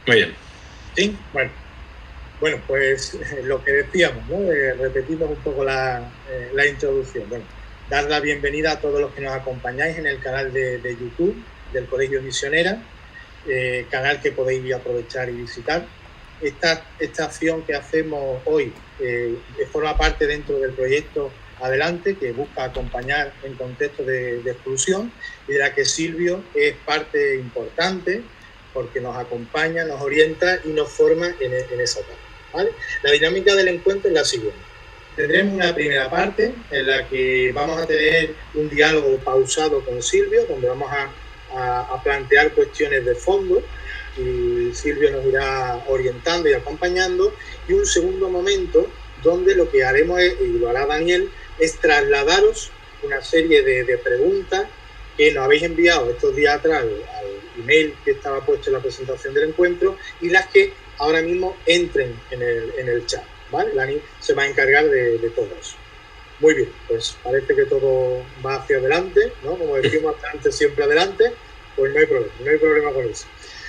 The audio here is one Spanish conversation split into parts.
Muy bien. Sí, bueno, pues lo que decíamos, ¿no? Repetimos un poco la introducción. Bueno, dar la bienvenida a todos los que nos acompañáis en el canal de YouTube del Colegio Misionera, canal que podéis aprovechar y visitar. Esta acción que hacemos hoy forma parte dentro del proyecto Adelante, que busca acompañar en contexto de exclusión, y de la que Silvio es parte importante porque nos acompaña, nos orienta y nos forma en esa etapa, ¿vale? La dinámica del encuentro es la siguiente. Tendremos una primera parte en la que vamos a tener un diálogo pausado con Silvio, donde vamos a plantear cuestiones de fondo, y Silvio nos irá orientando y acompañando, y un segundo momento donde lo que haremos es, y lo hará Daniel, es trasladaros una serie de preguntas que nos habéis enviado estos días atrás al email que estaba puesto en la presentación del encuentro, y las que ahora mismo entren en el chat, ¿vale? Dani se va a encargar de todo eso. Muy bien, pues parece que todo va hacia adelante, ¿no? Como decimos antes, siempre adelante, pues no hay problema con eso.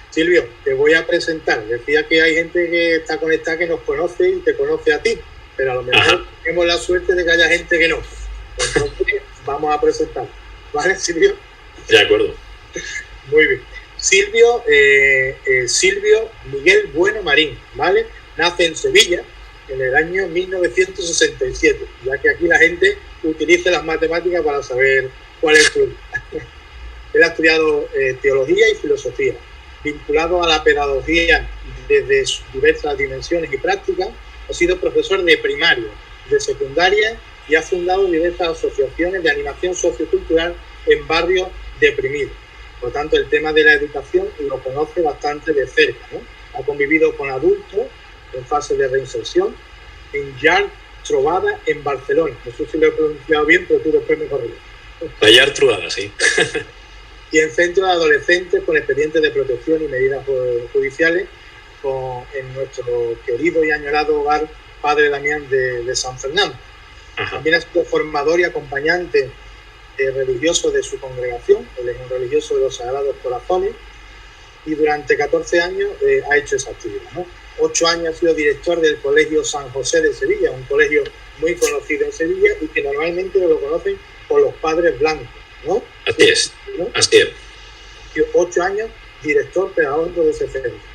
Silvio, te voy a presentar. Decía que hay gente que está conectada que nos conoce y te conoce a ti, pero a lo mejor tenemos la suerte de que haya gente que no. Entonces, vamos a presentar. ¿Vale, Silvio? De acuerdo. Muy bien. Silvio Miguel Bueno Marín, ¿vale? Nace en Sevilla en el año 1967, ya que aquí la gente utiliza las matemáticas para saber cuál es su... Él ha estudiado teología y filosofía, vinculado a la pedagogía desde diversas dimensiones y prácticas. Ha sido profesor de primaria, de secundaria, y ha fundado diversas asociaciones de animación sociocultural en barrios deprimidos. Por lo tanto, el tema de la educación lo conoce bastante de cerca, ¿no? Ha convivido con adultos en fase de reinserción en Llar Trobada, en Barcelona. No sé si lo he pronunciado bien, pero tú después me corriges. La Llar Trobada, sí. Y en centros de adolescentes con expedientes de protección y medidas judiciales, en nuestro querido y añorado hogar Padre Damián de San Fernando. También ha sido formador y acompañante religioso de su congregación. Él es un religioso de los Sagrados Corazones, y durante 14 años ha hecho esa actividad, ¿no? 8 años ha sido director del Colegio San José de Sevilla, un colegio muy conocido en Sevilla y que normalmente lo conocen por los padres blancos, ¿no? Así es, ¿no? Así es. 8 años director pedagógico de ese centro.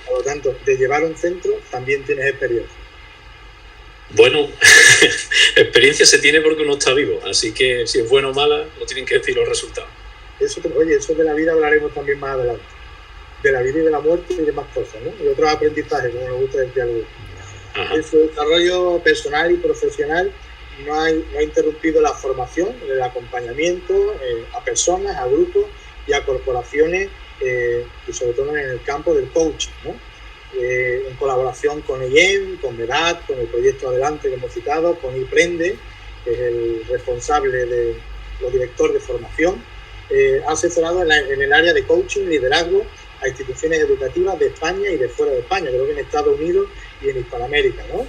Por lo tanto, de llevar un centro también tienes experiencia. Bueno, experiencia se tiene porque uno está vivo, así que si es buena o mala, no tienen que decir los resultados. Eso de la vida hablaremos también más adelante. De la vida y de la muerte y de más cosas, ¿no? Y otros aprendizajes, como nos gusta decir algo. En su desarrollo personal y profesional no ha interrumpido la formación, el acompañamiento a personas, a grupos y a corporaciones, y sobre todo en el campo del coaching, ¿no? En colaboración con EIEM, con MEDAT, con el proyecto Adelante que hemos citado, con IPRENDE, que es el responsable o director de formación. Ha asesorado en el área de coaching, liderazgo a instituciones educativas de España y de fuera de España, creo que en Estados Unidos y en Hispanoamérica, ¿no?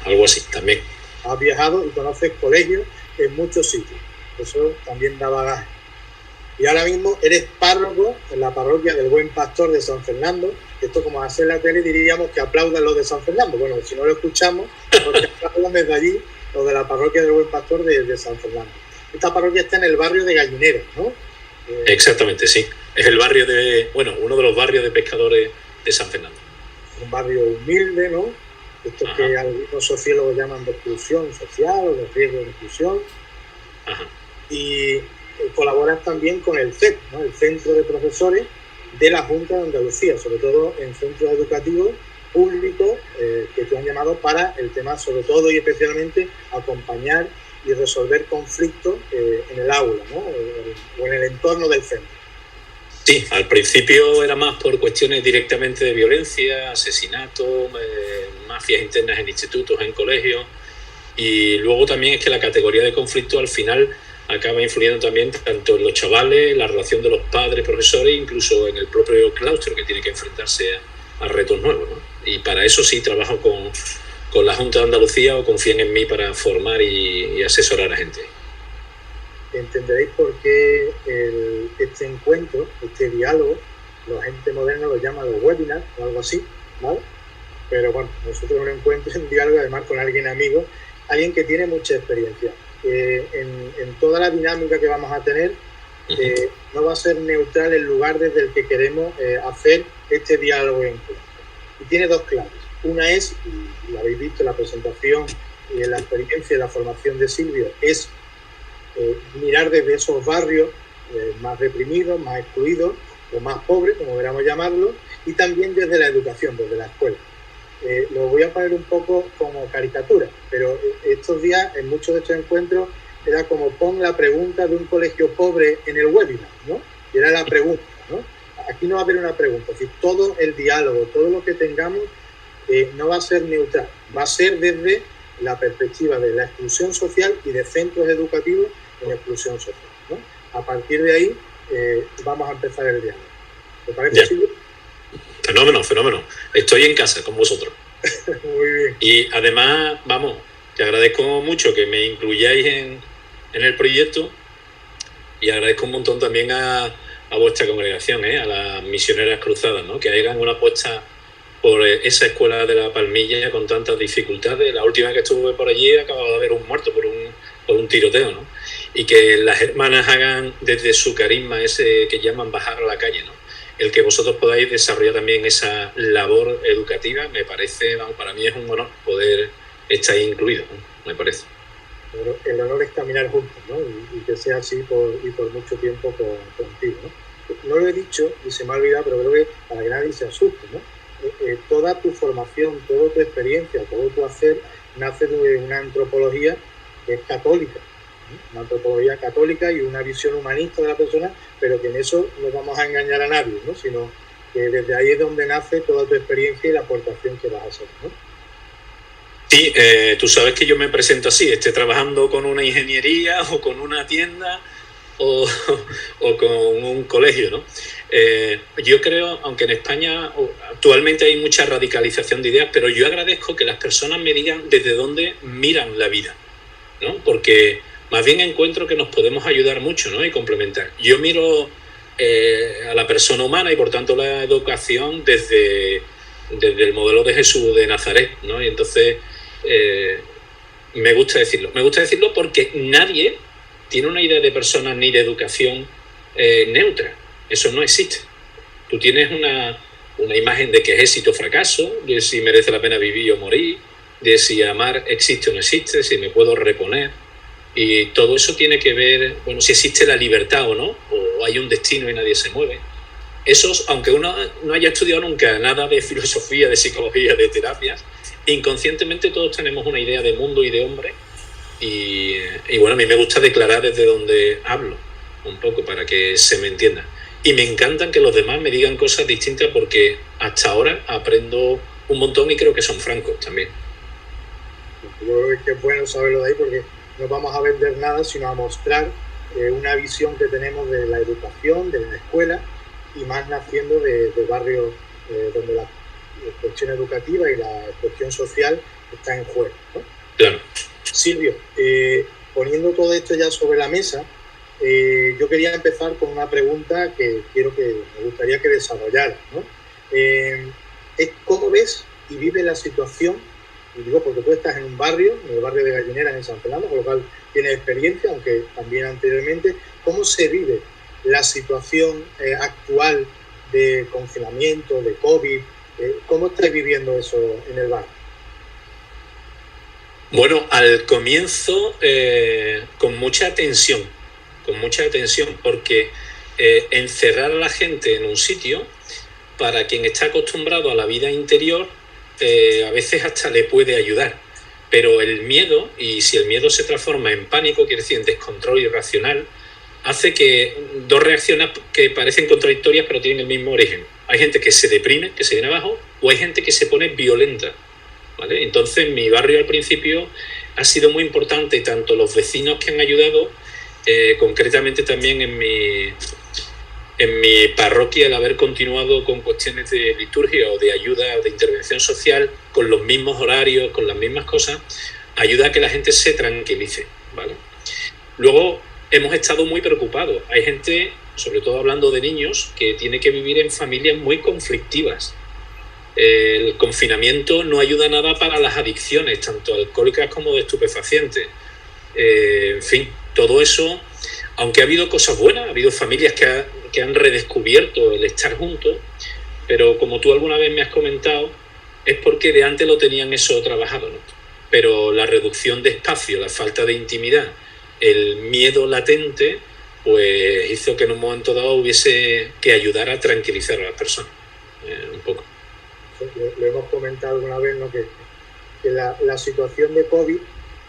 Algo así también. Has viajado y conoces colegios en muchos sitios, eso también da bagaje. Y ahora mismo eres párroco en la parroquia del Buen Pastor de San Fernando. Esto, como hacer la tele, diríamos que aplaudan los de San Fernando. Bueno, si no lo escuchamos, porque aplaudan desde allí los de la parroquia del Buen Pastor de San Fernando. Esta parroquia está en el barrio de Gallinero, ¿no? Exactamente, sí. Es el barrio uno de los barrios de pescadores de San Fernando. Un barrio humilde, ¿no? Esto que algunos sociólogos llaman de exclusión social o de riesgo de exclusión. Y colaboras también con el CEP, ¿no? El Centro de Profesores de la Junta de Andalucía, sobre todo en centros educativos públicos que te han llamado para el tema, sobre todo y especialmente, acompañar y resolver conflictos en el aula, ¿no? O en el entorno del centro. Sí, al principio era más por cuestiones directamente de violencia, asesinatos, mafias internas en institutos, en colegios, y luego también es que la categoría de conflicto al final acaba influyendo también tanto en los chavales, la relación de los padres, profesores, incluso en el propio claustro, que tiene que enfrentarse a retos nuevos, ¿no? Y para eso sí trabajo con la Junta de Andalucía, o confíen en mí para formar y asesorar a gente. Entenderéis por qué este encuentro, este diálogo, la gente moderna lo llama los webinars o algo así, ¿vale? Pero bueno, nosotros un encuentro, un diálogo además con alguien amigo, alguien que tiene mucha experiencia. En toda la dinámica que vamos a tener, no va a ser neutral el lugar desde el que queremos hacer este diálogo en encuentro. Y tiene dos claves. Una es, y lo habéis visto en la presentación y en la experiencia de la formación de Silvio, es mirar desde esos barrios más reprimidos, más excluidos o más pobres, como queramos llamarlo, y también desde la educación, desde la escuela. Lo voy a poner un poco como caricatura, pero estos días, en muchos de estos encuentros, era como pon la pregunta de un colegio pobre en el webinar, ¿no? Y era la pregunta, ¿no? Aquí no va a haber una pregunta, es decir, todo el diálogo, todo lo que tengamos no va a ser neutral, va a ser desde la perspectiva de la exclusión social y de centros educativos en exclusión social, ¿no? A partir de ahí vamos a empezar el diálogo. ¿Te parece, Silvio? Fenómeno. Estoy en casa con vosotros. Muy bien. Y además, vamos, te agradezco mucho que me incluyáis en el proyecto y agradezco un montón también a vuestra congregación, a las misioneras cruzadas, ¿no? Que hagan una apuesta por esa escuela de La Palmilla con tantas dificultades. La última vez que estuve por allí acababa de haber un muerto por un tiroteo, ¿no? Y que las hermanas hagan desde su carisma ese que llaman bajar a la calle, ¿no? El que vosotros podáis desarrollar también esa labor educativa me parece, vamos, para mí es un honor poder estar ahí incluido, ¿no? Me parece. El honor es caminar juntos, ¿no? Y que sea así por mucho tiempo contigo, ¿no? No lo he dicho y se me ha olvidado, pero creo que para que nadie se asuste, ¿no? Toda tu formación, toda tu experiencia, todo tu hacer nace de una antropología que es católica, ¿no? Una antropología católica y una visión humanista de la persona, pero que en eso no vamos a engañar a nadie, ¿no? Sino que desde ahí es donde nace toda tu experiencia y la aportación que vas a hacer, ¿no? Sí, tú sabes que yo me presento así, esté trabajando con una ingeniería o con una tienda o con un colegio, ¿no? Yo creo, aunque en España actualmente hay mucha radicalización de ideas, pero yo agradezco que las personas me digan desde dónde miran la vida, ¿no? Porque más bien encuentro que nos podemos ayudar mucho, ¿no? Y complementar. Yo miro a la persona humana y por tanto la educación desde el modelo de Jesús de Nazaret, ¿no? Y entonces me gusta decirlo porque nadie tiene una idea de persona ni de educación neutra. Eso no existe. Tú tienes una imagen de que es éxito o fracaso, de si merece la pena vivir o morir, de si amar existe o no existe, si me puedo reponer. Y todo eso tiene que ver, bueno, si existe la libertad o no, o hay un destino y nadie se mueve. Esos, aunque uno no haya estudiado nunca nada de filosofía, de psicología, de terapias, inconscientemente todos tenemos una idea de mundo y de hombre. Y bueno, a mí me gusta declarar desde donde hablo, un poco, para que se me entienda. Y me encantan que los demás me digan cosas distintas porque hasta ahora aprendo un montón y creo que son francos también. Yo creo que es bueno saberlo de ahí porque no vamos a vender nada, sino a mostrar una visión que tenemos de la educación, de la escuela, y más naciendo de barrios donde la cuestión educativa y la cuestión social está en juego, ¿no? Claro. Silvio, poniendo todo esto ya sobre la mesa, yo quería empezar con una pregunta que me gustaría que desarrollaras, ¿no? ¿Cómo ves y vives la situación? Y digo porque tú estás en un barrio, en el barrio de Gallineras en San Fernando, con lo cual tienes experiencia, aunque también anteriormente. ¿Cómo se vive la situación actual de confinamiento, de COVID? ¿Cómo estás viviendo eso en el barrio? Bueno, al comienzo con mucha tensión, porque encerrar a la gente en un sitio, para quien está acostumbrado a la vida interior, a veces hasta le puede ayudar. Pero el miedo, y si el miedo se transforma en pánico, quiere decir en descontrol irracional, hace que dos reacciones que parecen contradictorias pero tienen el mismo origen. Hay gente que se deprime, que se viene abajo, o hay gente que se pone violenta, ¿vale? Entonces mi barrio al principio ha sido muy importante, tanto los vecinos que han ayudado, concretamente también en mi parroquia, el haber continuado con cuestiones de liturgia o de ayuda, de intervención social, con los mismos horarios, con las mismas cosas, ayuda a que la gente se tranquilice, ¿vale? Luego, hemos estado muy preocupados. Hay gente, sobre todo hablando de niños, que tiene que vivir en familias muy conflictivas. El confinamiento no ayuda nada para las adicciones, tanto alcohólicas como de estupefacientes. En fin, todo eso, aunque ha habido cosas buenas, ha habido familias que han redescubierto el estar juntos, pero como tú alguna vez me has comentado, es porque de antes lo tenían eso trabajado, ¿no? Pero la reducción de espacio, la falta de intimidad, el miedo latente, pues hizo que en un momento dado hubiese que ayudar a tranquilizar a las personas, un poco. Lo hemos comentado alguna vez, ¿no? que la situación de COVID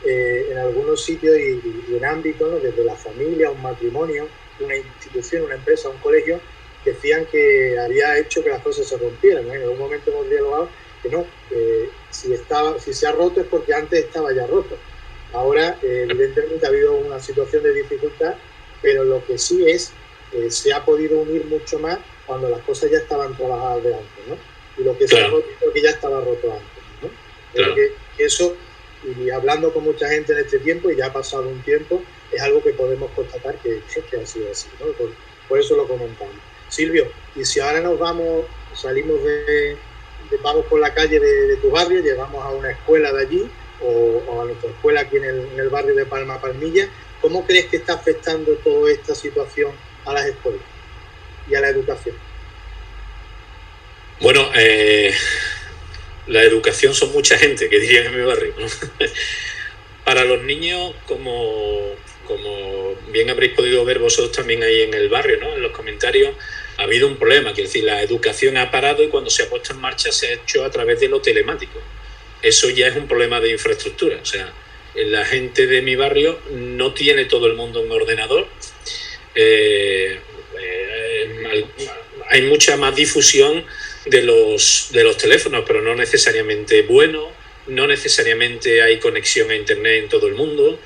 en algunos sitios y en ámbitos, ¿no? Desde la familia, un matrimonio, una institución, una empresa, un colegio, decían que había hecho que las cosas se rompieran, ¿no? En algún momento hemos dialogado que no, si se ha roto es porque antes estaba ya roto. Ahora, evidentemente ha habido una situación de dificultad, pero lo que sí es, se ha podido unir mucho más cuando las cosas ya estaban trabajadas de antes, ¿no? Y lo que se ha roto es porque ya estaba roto antes, ¿no? Creo que eso, y hablando con mucha gente en este tiempo, y ya ha pasado un tiempo, es algo que podemos constatar que ha sido así, ¿no? Por eso lo comentamos. Silvio, y si ahora salimos vamos por la calle de tu barrio, llegamos a una escuela de allí, o a nuestra escuela aquí en el barrio de Palma Palmilla, ¿cómo crees que está afectando toda esta situación a las escuelas y a la educación? Bueno, la educación son mucha gente, que dirían en mi barrio, ¿no? Para los niños, como bien habréis podido ver vosotros también ahí en el barrio, ¿no? En los comentarios, ha habido un problema, quiero decir, la educación ha parado y cuando se ha puesto en marcha se ha hecho a través de lo telemático. Eso ya es un problema de infraestructura, o sea, la gente de mi barrio no tiene todo el mundo un ordenador, hay mucha más difusión de los teléfonos, pero no necesariamente bueno, no necesariamente hay conexión a internet en todo el mundo.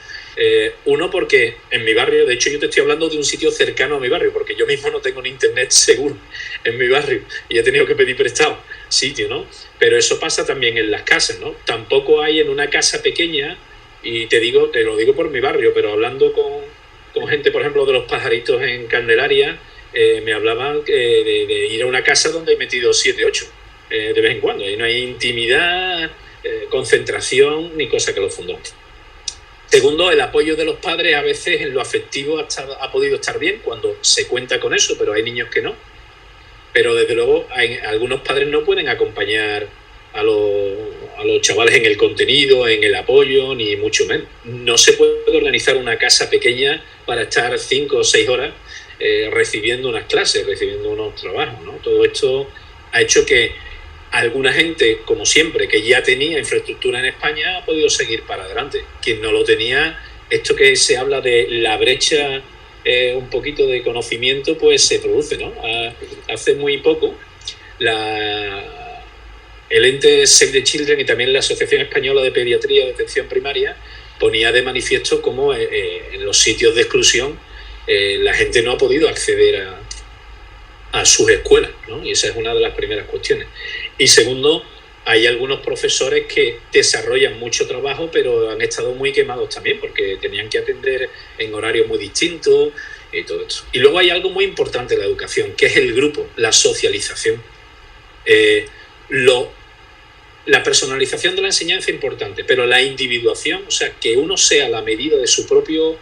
Uno, porque en mi barrio, de hecho yo te estoy hablando de un sitio cercano a mi barrio, porque yo mismo no tengo un internet seguro en mi barrio y he tenido que pedir prestado sitio, ¿no? Pero eso pasa también en las casas, ¿no? Tampoco hay en una casa pequeña, y te lo digo por mi barrio, pero hablando con gente, por ejemplo, de los pajaritos en Candelaria, me hablaban de ir a una casa donde he metido 7, 8 de vez en cuando, y no hay intimidad, concentración ni cosa que lo fundó. Segundo, el apoyo de los padres a veces en lo afectivo ha podido estar bien cuando se cuenta con eso, pero hay niños que no. Pero desde luego algunos padres no pueden acompañar a los chavales en el contenido, en el apoyo, ni mucho menos. No se puede organizar una casa pequeña para estar 5 o 6 horas recibiendo unas clases, recibiendo unos trabajos, ¿no? Todo esto ha hecho que alguna gente, como siempre, que ya tenía infraestructura en España, ha podido seguir para adelante. Quien no lo tenía, esto que se habla de la brecha, un poquito de conocimiento, pues se produce, ¿no? Hace muy poco, el ente Save the Children y también la Asociación Española de Pediatría de Atención Primaria ponía de manifiesto cómo en los sitios de exclusión la gente no ha podido acceder a sus escuelas, ¿no? Y esa es una de las primeras cuestiones. Y segundo, hay algunos profesores que desarrollan mucho trabajo, pero han estado muy quemados también, porque tenían que atender en horarios muy distintos y todo eso. Y luego hay algo muy importante en la educación, que es el grupo, la socialización. La personalización de la enseñanza es importante, pero la individuación, o sea, que uno sea la medida de su propio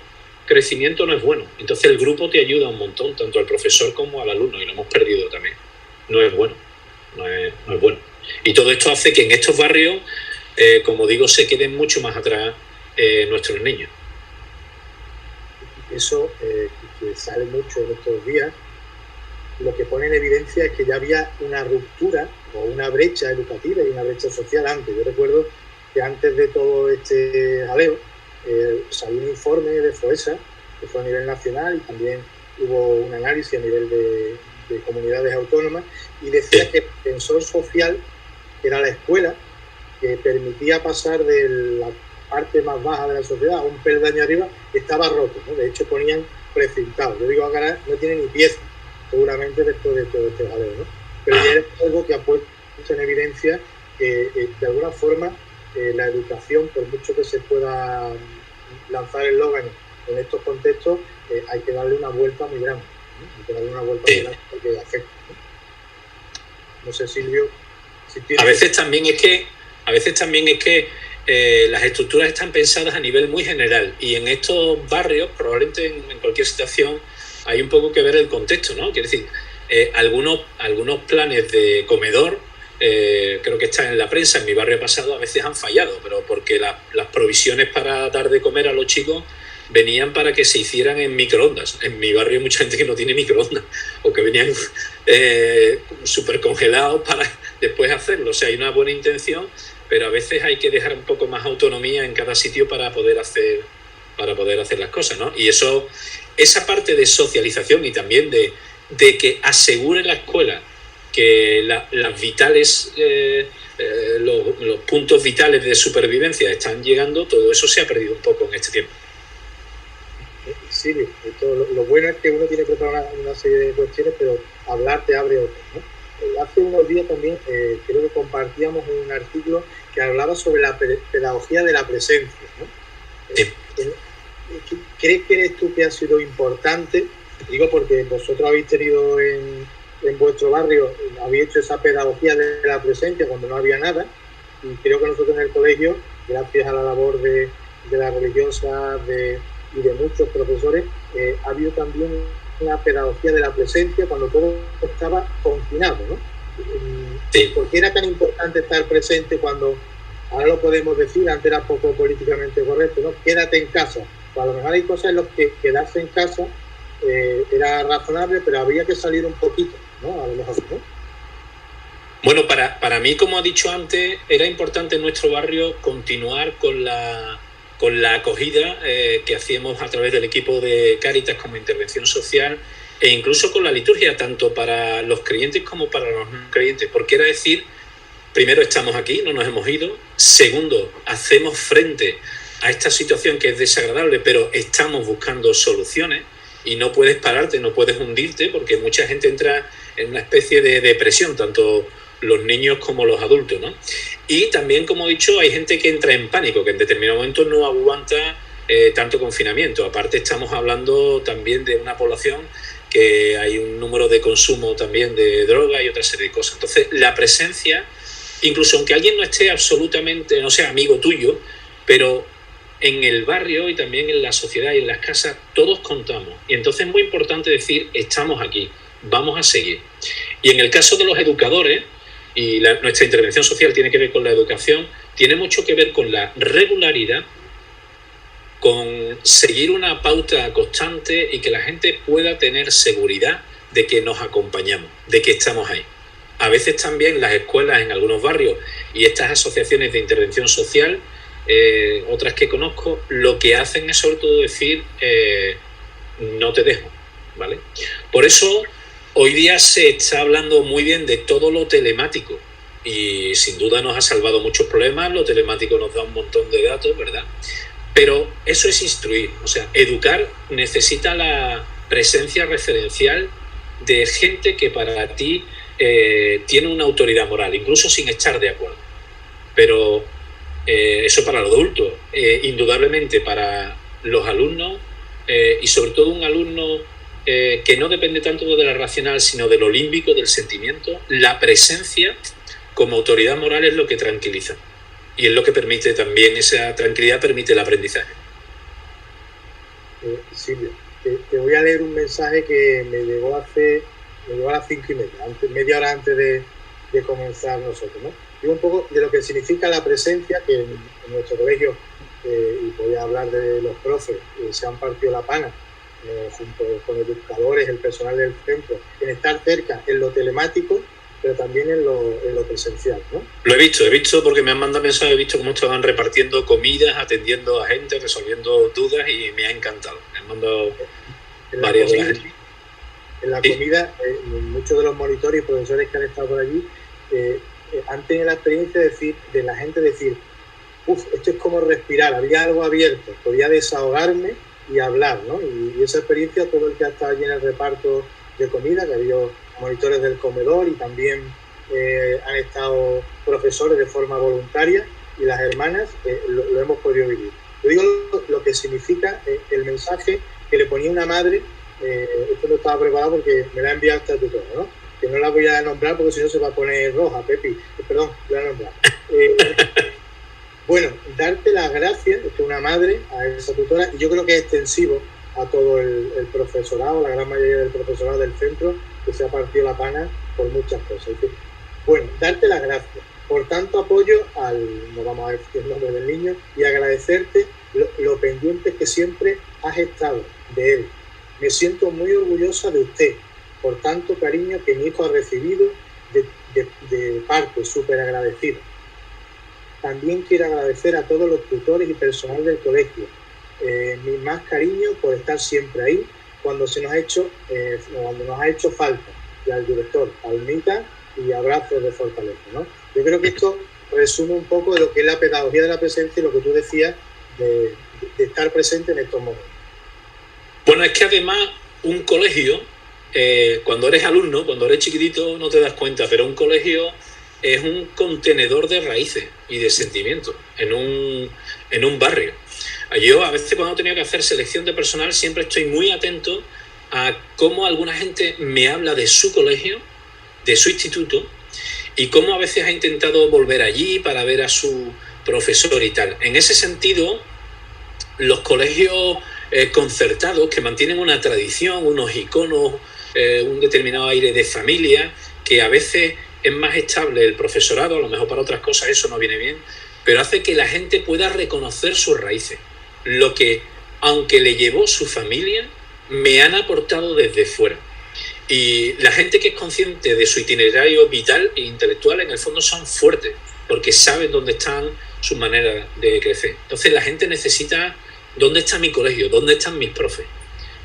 crecimiento, no es bueno. Entonces el grupo te ayuda un montón, tanto al profesor como al alumno, y lo hemos perdido también. No es bueno, no es bueno. Y todo esto hace que en estos barrios, como digo, se queden mucho más atrás nuestros niños. Eso, que sale mucho en estos días, lo que pone en evidencia es que ya había una ruptura o una brecha educativa y una brecha social antes. Yo recuerdo que antes de todo este jaleo, salió un informe de FOESA, que fue a nivel nacional, y también hubo un análisis a nivel de comunidades autónomas, y decía que el ascensor social, que era la escuela, que permitía pasar de la parte más baja de la sociedad a un peldaño arriba, estaba roto, ¿no? De hecho ponían precintado. Yo digo, ahora no tiene ni pieza, seguramente después de todo este jaleo, ¿no? Pero ya es algo que ha puesto en evidencia que de alguna forma la educación, por mucho que se pueda lanzar el eslogan en estos contextos hay que darle una vuelta muy grande, ¿no? Hay que darle una vuelta muy grande porque afecta, ¿no? No sé, Silvio, si tienes... A veces también es que las estructuras están pensadas a nivel muy general, y en estos barrios, probablemente en cualquier situación, hay un poco que ver el contexto, ¿no? Quiere decir, algunos planes de comedor, creo que están en la prensa, en mi barrio pasado, a veces han fallado, pero porque las provisiones para dar de comer a los chicos venían para que se hicieran en microondas. En mi barrio hay mucha gente que no tiene microondas, o que venían súper congelados para después hacerlo. O sea, hay una buena intención, pero a veces hay que dejar un poco más autonomía en cada sitio para poder hacer las cosas, ¿no? Y esa parte de socialización y también de que asegure la escuela que las vitales, los puntos vitales de supervivencia están llegando, todo eso se ha perdido un poco en este tiempo. Sí, lo bueno es que uno tiene que preparar una serie de cuestiones, pero hablar te abre otras, ¿no? Hace unos días también creo que compartíamos un artículo que hablaba sobre la pedagogía de la presencia, ¿no? Sí. ¿Crees tú que ha sido importante? Digo porque vosotros habéis tenido en vuestro barrio, habéis hecho esa pedagogía de la presencia cuando no había nada, y creo que nosotros en el colegio, gracias a la labor de las religiosas y de muchos profesores, ha habido también una pedagogía de la presencia cuando todo estaba confinado, ¿no? Sí. ¿Por qué era tan importante estar presente cuando, ahora lo podemos decir, antes era poco políticamente correcto, ¿no? Quédate en casa. Pues a lo mejor hay cosas en las que quedarse en casa era razonable, pero había que salir un poquito, ¿no? A lo mejor, ¿no? Bueno, para mí, como he dicho antes, era importante en nuestro barrio continuar con la acogida que hacíamos a través del equipo de Cáritas como intervención social, e incluso con la liturgia, tanto para los creyentes como para los no creyentes, porque era decir, primero, estamos aquí, no nos hemos ido; segundo, hacemos frente a esta situación que es desagradable, pero estamos buscando soluciones, y no puedes pararte, no puedes hundirte, porque mucha gente entra en una especie de depresión, tanto los niños como los adultos, ¿no? Y también, como he dicho, hay gente que entra en pánico, que en determinado momento no aguanta tanto confinamiento. Aparte, estamos hablando también de una población que hay un número de consumo también de droga y otra serie de cosas. Entonces, la presencia, incluso aunque alguien no esté absolutamente, no sea amigo tuyo, pero en el barrio y también en la sociedad y en las casas, todos contamos. Y entonces es muy importante decir, estamos aquí, vamos a seguir. Y en el caso de los educadores, y nuestra intervención social tiene que ver con la educación, tiene mucho que ver con la regularidad, con seguir una pauta constante y que la gente pueda tener seguridad de que nos acompañamos, de que estamos ahí. A veces también las escuelas en algunos barrios y estas asociaciones de intervención social, otras que conozco, lo que hacen es sobre todo decir, no te dejo, ¿vale? Por eso hoy día se está hablando muy bien de todo lo telemático, y sin duda nos ha salvado muchos problemas. Lo telemático nos da un montón de datos, ¿verdad? Pero eso es instruir, o sea, educar necesita la presencia referencial de gente que para ti tiene una autoridad moral, incluso sin estar de acuerdo. Pero eso para los adultos, indudablemente para los alumnos, y sobre todo un alumno que no depende tanto de la racional, sino de lo límbico, del sentimiento. La presencia como autoridad moral es lo que tranquiliza, y es lo que permite también, esa tranquilidad permite el aprendizaje. Silvia, te voy a leer un mensaje que me llegó a las 5:30, media hora antes de comenzar nosotros, ¿no? Digo un poco de lo que significa la presencia, que en nuestro colegio, y voy a hablar de los profes, se han partido la pana, junto con educadores, el personal del centro, en estar cerca en lo telemático, pero también en lo presencial, ¿no? Lo he visto porque me han mandado mensajes, he visto cómo estaban repartiendo comidas, atendiendo a gente, resolviendo dudas, y me ha encantado. Me han mandado varias de las gente. En la comida, muchos de los monitores y profesores que han estado por allí han tenido la experiencia de la gente decir, esto es como respirar, había algo abierto, podía desahogarme y hablar, ¿no? Y esa experiencia, todo el que ha estado allí en el reparto de comida, que ha habido monitores del comedor, y también han estado profesores de forma voluntaria, y las hermanas lo hemos podido vivir. Yo digo lo que significa el mensaje que le ponía una madre. Esto no estaba preparado porque me la ha enviado esta tutora, ¿no? Que no la voy a nombrar porque si no se va a poner roja, Pepi. Perdón, la voy a nombrar. Bueno, darte las gracias, esto es una madre, a esa tutora, y yo creo que es extensivo a todo el profesorado, la gran mayoría del profesorado del centro, que se ha partido la pana por muchas cosas. Bueno, darte las gracias por tanto apoyo no vamos a decir el nombre del niño, y agradecerte lo pendiente que siempre has estado de él. Me siento muy orgullosa de usted por tanto cariño que mi hijo ha recibido de parte, súper agradecido. También quiero agradecer a todos los tutores y personal del colegio. Mi más cariño por estar siempre ahí cuando nos ha hecho falta. Y al director, Almita, y abrazos de fortaleza, ¿no? Yo creo que esto resume un poco de lo que es la pedagogía de la presencia y lo que tú decías de estar presente en estos momentos. Bueno, es que además un colegio, cuando eres alumno, cuando eres chiquitito no te das cuenta, pero un colegio es un contenedor de raíces y de sentimientos en un barrio. Yo a veces cuando he tenido que hacer selección de personal siempre estoy muy atento a cómo alguna gente me habla de su colegio, de su instituto, y cómo a veces ha intentado volver allí para ver a su profesor y tal. En ese sentido, los colegios concertados que mantienen una tradición, unos iconos, un determinado aire de familia, que a veces es más estable el profesorado, a lo mejor para otras cosas eso no viene bien, pero hace que la gente pueda reconocer sus raíces. Lo que, aunque le llevó su familia, me han aportado desde fuera. Y la gente que es consciente de su itinerario vital e intelectual, en el fondo son fuertes, porque saben dónde están sus maneras de crecer. Entonces la gente necesita, ¿dónde está mi colegio? ¿Dónde están mis profes?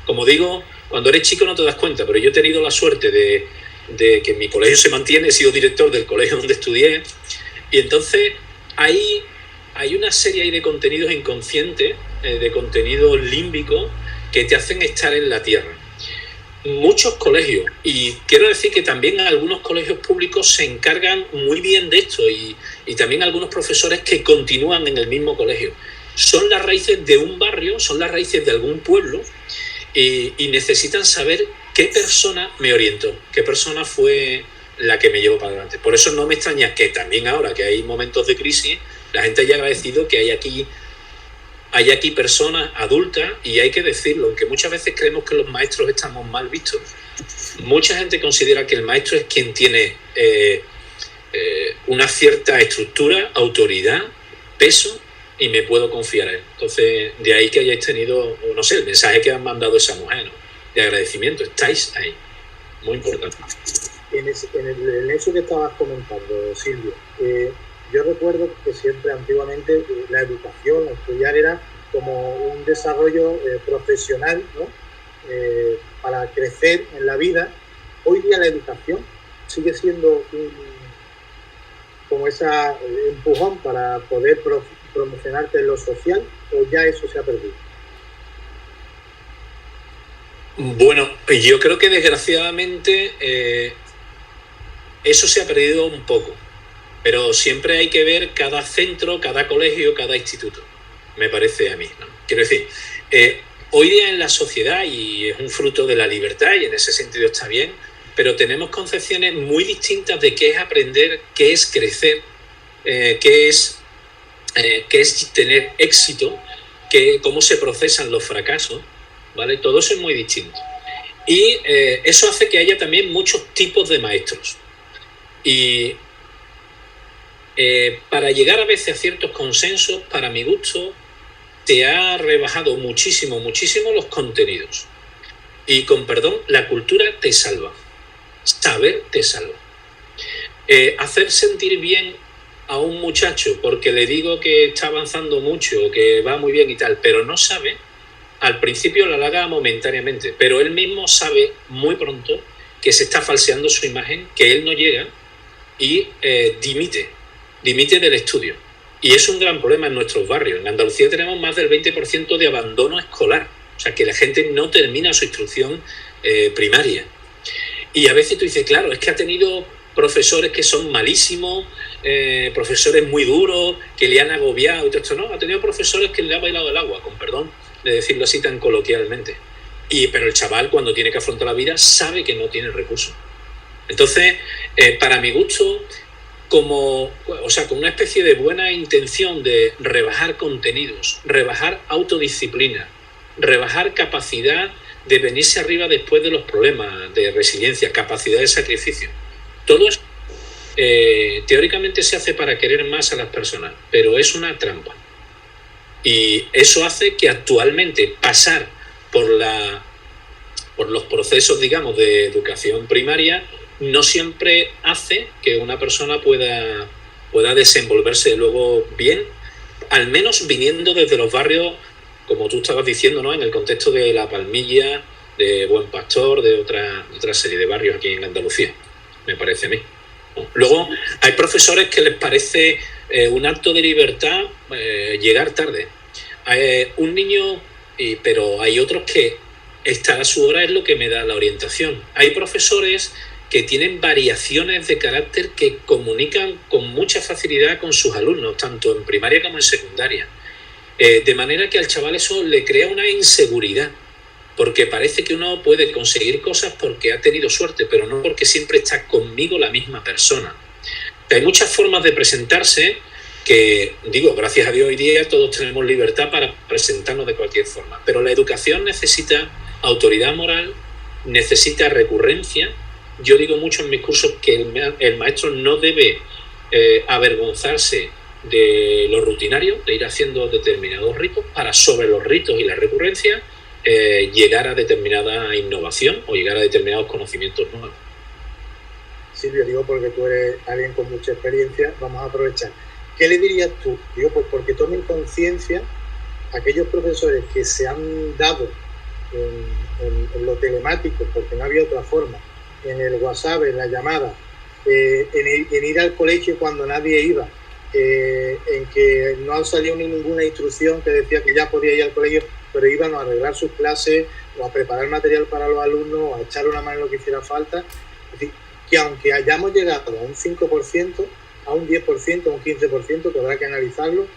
Como digo, cuando eres chico no te das cuenta, pero yo he tenido la suerte de que mi colegio se mantiene, he sido director del colegio donde estudié, y entonces hay una serie ahí de contenidos inconscientes, de contenidos límbicos, que te hacen estar en la tierra. Muchos colegios, y quiero decir que también algunos colegios públicos se encargan muy bien de esto, y también algunos profesores que continúan en el mismo colegio. Son las raíces de un barrio, son las raíces de algún pueblo, y necesitan saber qué persona me orientó, qué persona fue la que me llevó para adelante. Por eso no me extraña que también ahora que hay momentos de crisis, la gente haya agradecido que hay aquí personas adultas, y hay que decirlo, aunque muchas veces creemos que los maestros estamos mal vistos. Mucha gente considera que el maestro es quien tiene una cierta estructura, autoridad, peso, y me puedo confiar en él. Entonces, de ahí que hayáis tenido, no sé, el mensaje que han mandado esa mujer, ¿no?, de agradecimiento. Estáis ahí. Muy importante. En eso que estabas comentando, Silvio, yo recuerdo que siempre antiguamente la educación, estudiar era como un desarrollo profesional, ¿no?, para crecer en la vida. Hoy día la educación sigue siendo como ese empujón para poder promocionarte en lo social, o ya eso se ha perdido. Bueno, yo creo que desgraciadamente eso se ha perdido un poco, pero siempre hay que ver cada centro, cada colegio, cada instituto, me parece a mí, ¿no? Quiero decir, hoy día en la sociedad, y es un fruto de la libertad, y en ese sentido está bien, pero tenemos concepciones muy distintas de qué es aprender, qué es crecer, qué es tener éxito, cómo se procesan los fracasos, ¿vale? Todo eso es muy distinto. Y eso hace que haya también muchos tipos de maestros. Y para llegar a veces a ciertos consensos, para mi gusto, te ha rebajado muchísimo, muchísimo los contenidos. Y con perdón, la cultura te salva. Saber te salva. Hacer sentir bien a un muchacho porque le digo que está avanzando mucho, que va muy bien y tal, pero no sabe, al principio la halaga momentáneamente, pero él mismo sabe muy pronto que se está falseando su imagen, que él no llega, y dimite del estudio. Y es un gran problema en nuestros barrios. En Andalucía tenemos más del 20% de abandono escolar, o sea que la gente no termina su instrucción primaria. Y a veces tú dices, claro, es que ha tenido profesores que son malísimos, profesores muy duros, que le han agobiado y todo esto. No, ha tenido profesores que le han bailado el agua, con perdón de decirlo así tan coloquialmente. Pero el chaval, cuando tiene que afrontar la vida, sabe que no tiene recursos. Entonces, para mi gusto, con una especie de buena intención de rebajar contenidos, rebajar autodisciplina, rebajar capacidad de venirse arriba después de los problemas, de resiliencia, capacidad de sacrificio. Todo eso teóricamente se hace para querer más a las personas, pero es una trampa. Y eso hace que actualmente pasar por los procesos, digamos, de educación primaria no siempre hace que una persona pueda desenvolverse luego bien, al menos viniendo desde los barrios, como tú estabas diciendo, ¿no? En el contexto de La Palmilla, de Buen Pastor, de otra serie de barrios aquí en Andalucía, me parece a mí. Luego, hay profesores que les parece un acto de libertad llegar tarde. Un niño, pero hay otros que estar a su hora es lo que me da la orientación. Hay profesores que tienen variaciones de carácter que comunican con mucha facilidad con sus alumnos, tanto en primaria como en secundaria. De manera que al chaval eso le crea una inseguridad, porque parece que uno puede conseguir cosas porque ha tenido suerte, pero no porque siempre está conmigo la misma persona. Hay muchas formas de presentarse que, digo, gracias a Dios hoy día todos tenemos libertad para presentarnos de cualquier forma, pero la educación necesita autoridad moral, necesita recurrencia. Yo digo mucho en mis cursos que el maestro no debe avergonzarse de lo rutinario, de ir haciendo determinados ritos para, sobre los ritos y la recurrencia, llegar a determinada innovación o llegar a determinados conocimientos nuevos. Silvio, digo porque tú eres alguien con mucha experiencia, vamos a aprovechar. ¿Qué le dirías tú? Digo, pues porque tomen conciencia aquellos profesores que se han dado en lo telemático, porque no había otra forma, en el WhatsApp, en la llamada, en ir al colegio cuando nadie iba, en que no ha salido ninguna instrucción que decía que ya podía ir al colegio, pero iban a arreglar sus clases o a preparar material para los alumnos o a echar una mano en lo que hiciera falta. Es decir, que aunque hayamos llegado a un 5%, a un 10%, a un 15%, que habrá que analizarlo,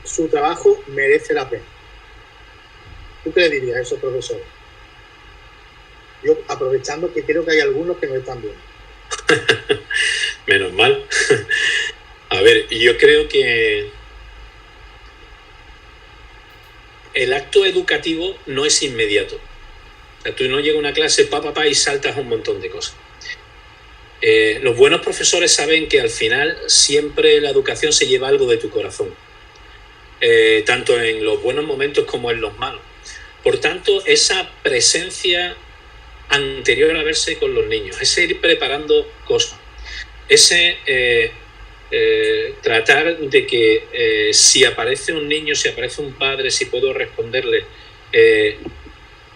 su trabajo merece la pena. ¿Tú qué le dirías a esos profesores? Yo, aprovechando que creo que hay algunos que no están bien. Menos mal. A ver, yo creo que el acto educativo no es inmediato. O sea, tú no llegas a una clase, y saltas un montón de cosas. Los buenos profesores saben que al final siempre la educación se lleva algo de tu corazón, tanto en los buenos momentos como en los malos. Por tanto, esa presencia anterior a verse con los niños, ese ir preparando cosas, ese tratar de que si aparece un niño, si aparece un padre, si puedo responderle,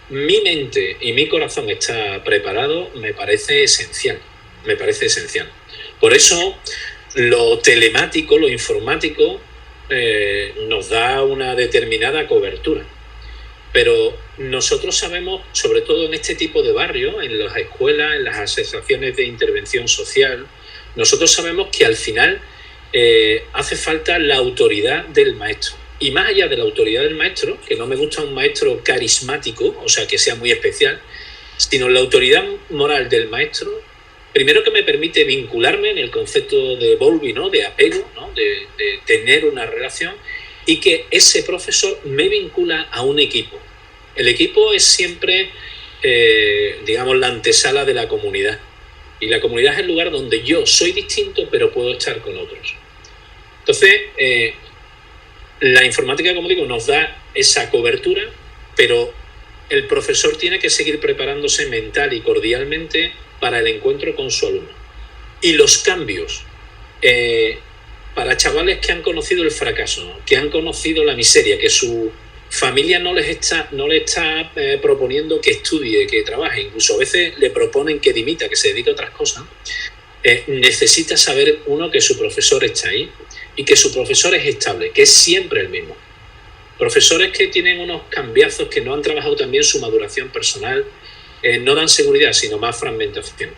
mi mente y mi corazón está preparado, me parece esencial. Por eso lo telemático, lo informático nos da una determinada cobertura. Pero nosotros sabemos, sobre todo en este tipo de barrios, en las escuelas, en las asociaciones de intervención social, nosotros sabemos que al final hace falta la autoridad del maestro. Y más allá de la autoridad del maestro, que no me gusta un maestro carismático, o sea, que sea muy especial, sino la autoridad moral del maestro, primero que me permite vincularme en el concepto de Bowlby, ¿no? De apego, ¿no? De tener una relación, y que ese profesor me vincula a un equipo. El equipo es siempre, digamos, la antesala de la comunidad. Y la comunidad es el lugar donde yo soy distinto, pero puedo estar con otros. Entonces, la informática, como digo, nos da esa cobertura, pero el profesor tiene que seguir preparándose mental y cordialmente para el encuentro con su alumno. Y los cambios para chavales que han conocido el fracaso, ¿no? Que han conocido la miseria, que su familia no le está proponiendo que estudie, que trabaje, incluso a veces le proponen que dimita, que se dedique a otras cosas, necesita saber uno que su profesor está ahí y que su profesor es estable, que es siempre el mismo. Profesores que tienen unos cambiazos, que no han trabajado también su maduración personal, no dan seguridad, sino más fragmentación.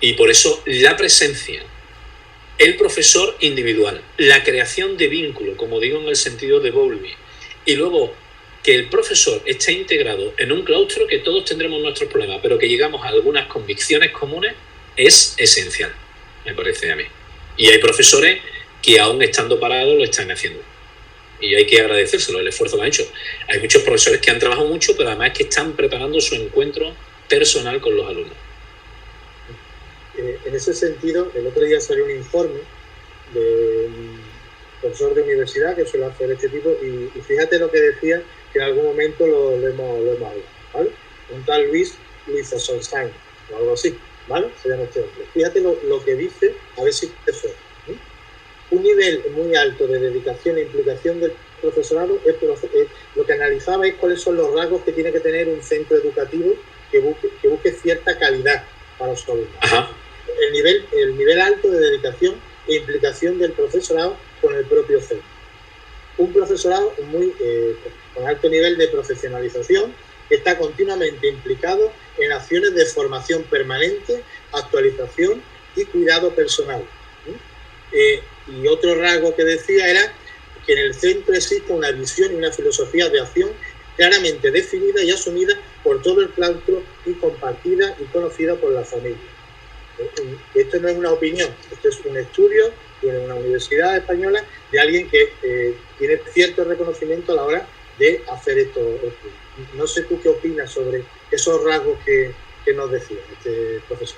Y por eso la presencia, el profesor individual, la creación de vínculo, como digo en el sentido de Bowlby, y luego que el profesor esté integrado en un claustro, que todos tendremos nuestros problemas, pero que llegamos a algunas convicciones comunes, es esencial, me parece a mí. Y hay profesores que aún estando parados lo están haciendo. Y hay que agradecérselo, el esfuerzo que han hecho. Hay muchos profesores que han trabajado mucho, pero además que están preparando su encuentro personal con los alumnos. En ese sentido, el otro día salió un informe de un profesor de universidad que suele hacer este tipo, y fíjate lo que decía, que en algún momento lo hemos hablado, ¿vale? Un tal Luis Solstein, o algo así, ¿vale? Se llama este hombre. Fíjate lo que dice, a ver si te suena. Un nivel muy alto de dedicación e implicación del profesorado lo que analizaba es cuáles son los rasgos que tiene que tener un centro educativo que busque cierta calidad para su alumnos. El nivel alto de dedicación e implicación del profesorado con el propio centro. Un profesorado con alto nivel de profesionalización que está continuamente implicado en acciones de formación permanente, actualización y cuidado personal. Y otro rasgo que decía era que en el centro existe una visión y una filosofía de acción claramente definida y asumida por todo el claustro y compartida y conocida por la familia. Esto no es una opinión, esto es un estudio de una universidad española de alguien que tiene cierto reconocimiento a la hora de hacer esto. No sé tú qué opinas sobre esos rasgos que nos decía este profesor.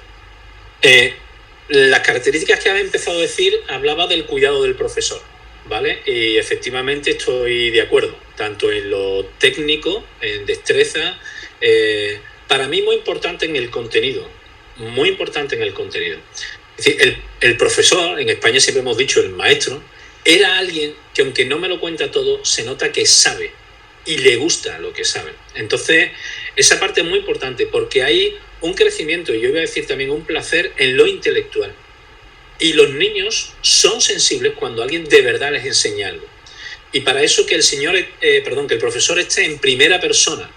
Las características que había empezado a decir hablaba del cuidado del profesor, ¿vale? Y efectivamente estoy de acuerdo, tanto en lo técnico, en destreza, para mí muy importante en el contenido, muy importante en el contenido. Es decir, el profesor, en España siempre hemos dicho el maestro, era alguien que aunque no me lo cuenta todo, se nota que sabe y le gusta lo que sabe. Entonces, esa parte es muy importante porque hay un crecimiento, y yo iba a decir también un placer en lo intelectual. Y los niños son sensibles cuando alguien de verdad les enseña algo. Y para eso que que el profesor esté en primera persona,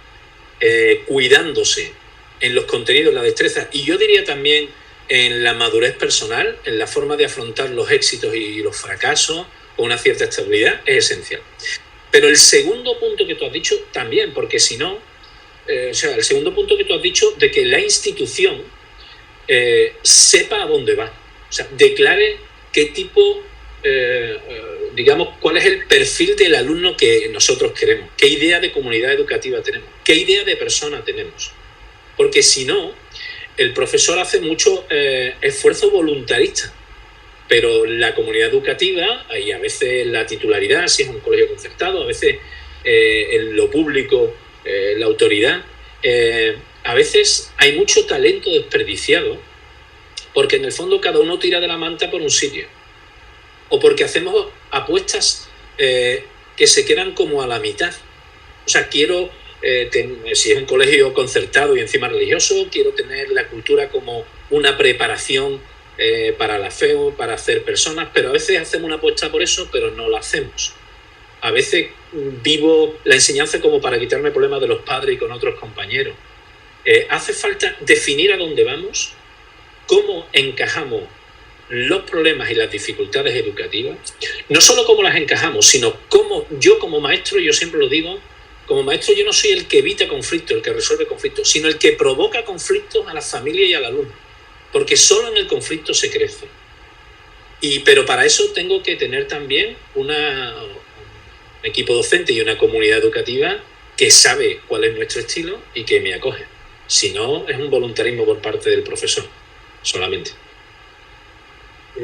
cuidándose en los contenidos, en la destreza, y yo diría también en la madurez personal, en la forma de afrontar los éxitos y los fracasos con una cierta estabilidad, es esencial. Pero el segundo punto que tú has dicho también, porque si no, el segundo punto que tú has dicho de que la institución sepa a dónde va, o sea, declare qué tipo, digamos, cuál es el perfil del alumno que nosotros queremos, qué idea de comunidad educativa tenemos, qué idea de persona tenemos. Porque si no, el profesor hace mucho esfuerzo voluntarista, pero la comunidad educativa, y a veces la titularidad, si es un colegio concertado, a veces en lo público, la autoridad, a veces hay mucho talento desperdiciado porque en el fondo cada uno tira de la manta por un sitio, o porque hacemos apuestas que se quedan como a la mitad. O sea, quiero, si es un colegio concertado y encima religioso, quiero tener la cultura como una preparación para la fe o para hacer personas, pero a veces hacemos una apuesta por eso, pero no la hacemos. A veces vivo la enseñanza como para quitarme problemas de los padres y con otros compañeros. Hace falta definir a dónde vamos, cómo encajamos los problemas y las dificultades educativas, no solo cómo las encajamos, sino cómo yo como maestro, yo siempre lo digo, como maestro yo no soy el que evita conflictos, el que resuelve conflictos, sino el que provoca conflictos a la familia y al alumno, porque solo en el conflicto se crece. Pero para eso tengo que tener también un equipo docente y una comunidad educativa que sabe cuál es nuestro estilo y que me acoge. Si no, es un voluntarismo por parte del profesor, solamente.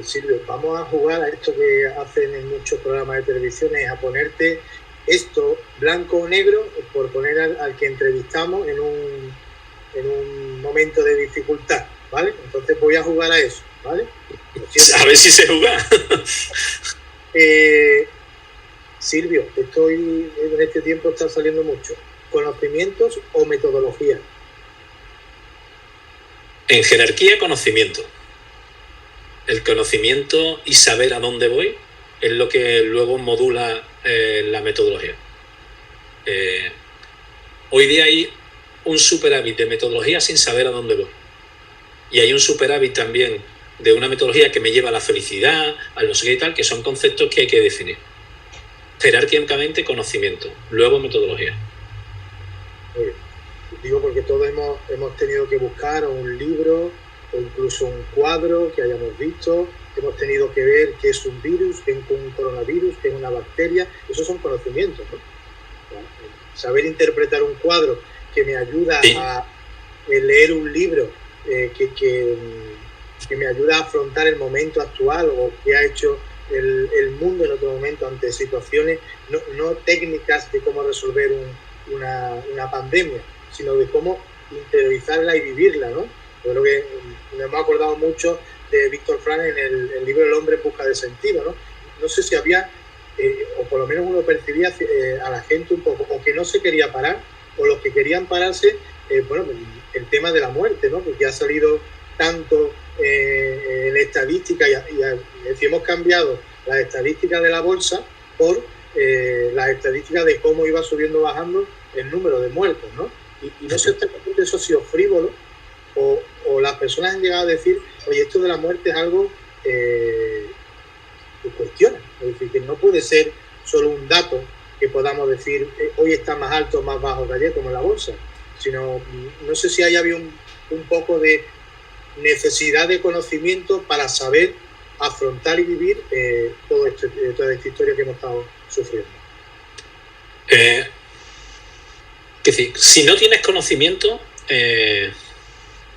Silvio, vamos a jugar a esto que hacen en muchos programas de televisión, es a ponerte esto blanco o negro por poner al que entrevistamos en un momento de dificultad, ¿vale? Entonces voy a jugar a eso, ¿vale? A ver si se juega. Silvio, en este tiempo está saliendo mucho. ¿Conocimientos o metodología? En jerarquía, conocimiento. El conocimiento y saber a dónde voy es lo que luego modula la metodología. Hoy día hay un superávit de metodología sin saber a dónde voy. y hay un superávit también de una metodología que me lleva a la felicidad, al no sé qué y tal, que son conceptos que hay que definir. Jerárquicamente, conocimiento, luego metodología. Muy bien. Digo porque todos hemos tenido que buscar un libro o incluso un cuadro que hayamos visto, hemos tenido que ver qué es un virus, qué es un coronavirus, qué es una bacteria. Esos son conocimientos, ¿no? Saber interpretar un cuadro que me ayuda a leer un libro que me ayuda a afrontar el momento actual o que ha hecho el mundo en otro momento ante situaciones, no técnicas de cómo resolver una pandemia, sino de cómo interiorizarla y vivirla, ¿no? Yo creo que nos hemos acordado mucho de Víctor Frank en el libro El hombre en busca de sentido, ¿no? No sé si había, o por lo menos uno percibía a la gente un poco, o que no se quería parar, o los que querían pararse, bueno, el tema de la muerte, ¿no? Porque ha salido tanto en estadística y hemos cambiado las estadísticas de la bolsa por las estadísticas de cómo iba subiendo o bajando el número de muertos, ¿no? Y no sé hasta qué punto eso ha sido frívolo o las personas han llegado a decir, oye, esto de la muerte es algo que cuestiona, es decir, que no puede ser solo un dato que podamos decir hoy está más alto o más bajo que ayer como en la bolsa, sino no sé si ahí había un poco de necesidad de conocimiento para saber afrontar y vivir toda esta historia que hemos estado sufriendo. Es decir, si no tienes conocimiento,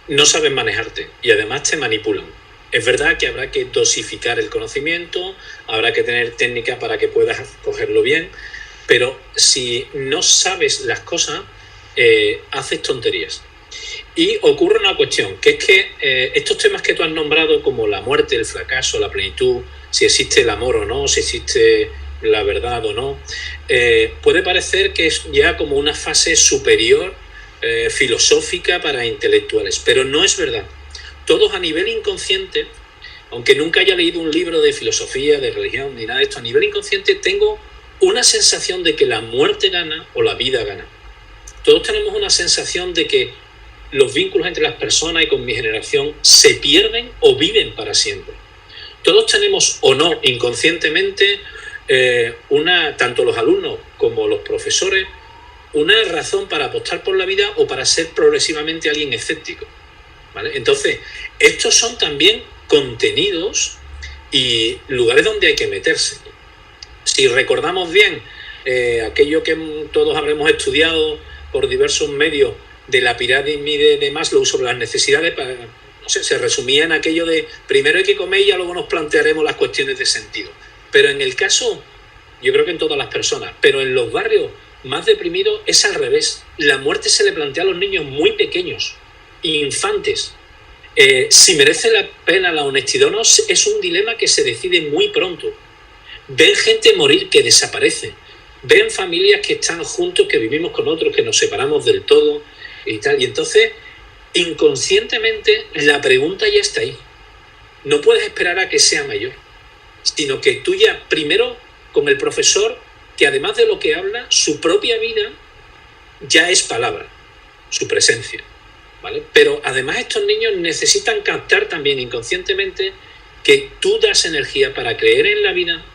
no sabes manejarte y además te manipulan. Es verdad que habrá que dosificar el conocimiento, habrá que tener técnicas para que puedas cogerlo bien, pero si no sabes las cosas, haces tonterías. Y ocurre una cuestión, que es que estos temas que tú has nombrado, como la muerte, el fracaso, la plenitud, si existe el amor o no, si existe la verdad o no, puede parecer que es ya como una fase superior filosófica para intelectuales, pero no es verdad. Todos a nivel inconsciente, aunque nunca haya leído un libro de filosofía, de religión, ni nada de esto, a nivel inconsciente tengo una sensación de que la muerte gana o la vida gana. Todos tenemos una sensación de que los vínculos entre las personas y con mi generación se pierden o viven para siempre. Todos tenemos o no inconscientemente tanto los alumnos como los profesores, una razón para apostar por la vida o para ser progresivamente alguien escéptico, ¿vale? Entonces, estos son también contenidos y lugares donde hay que meterse. Si recordamos bien aquello que todos habremos estudiado por diversos medios de la pirámide de Maslow sobre las necesidades, no sé, se resumía en aquello de primero hay que comer y ya luego nos plantearemos las cuestiones de sentido. Pero en el caso, yo creo que en todas las personas, pero en los barrios más deprimidos es al revés. La muerte se le plantea a los niños muy pequeños, infantes. Si merece la pena la honestidad o no, es un dilema que se decide muy pronto. Ven gente morir que desaparece. Ven familias que están juntos, que vivimos con otros, que nos separamos del todo y tal. Y entonces, inconscientemente, la pregunta ya está ahí. No puedes esperar a que sea mayor, sino que tú ya, primero, con el profesor, que además de lo que habla, su propia vida ya es palabra, su presencia, ¿vale? Pero además estos niños necesitan captar también inconscientemente que tú das energía para creer en la vida,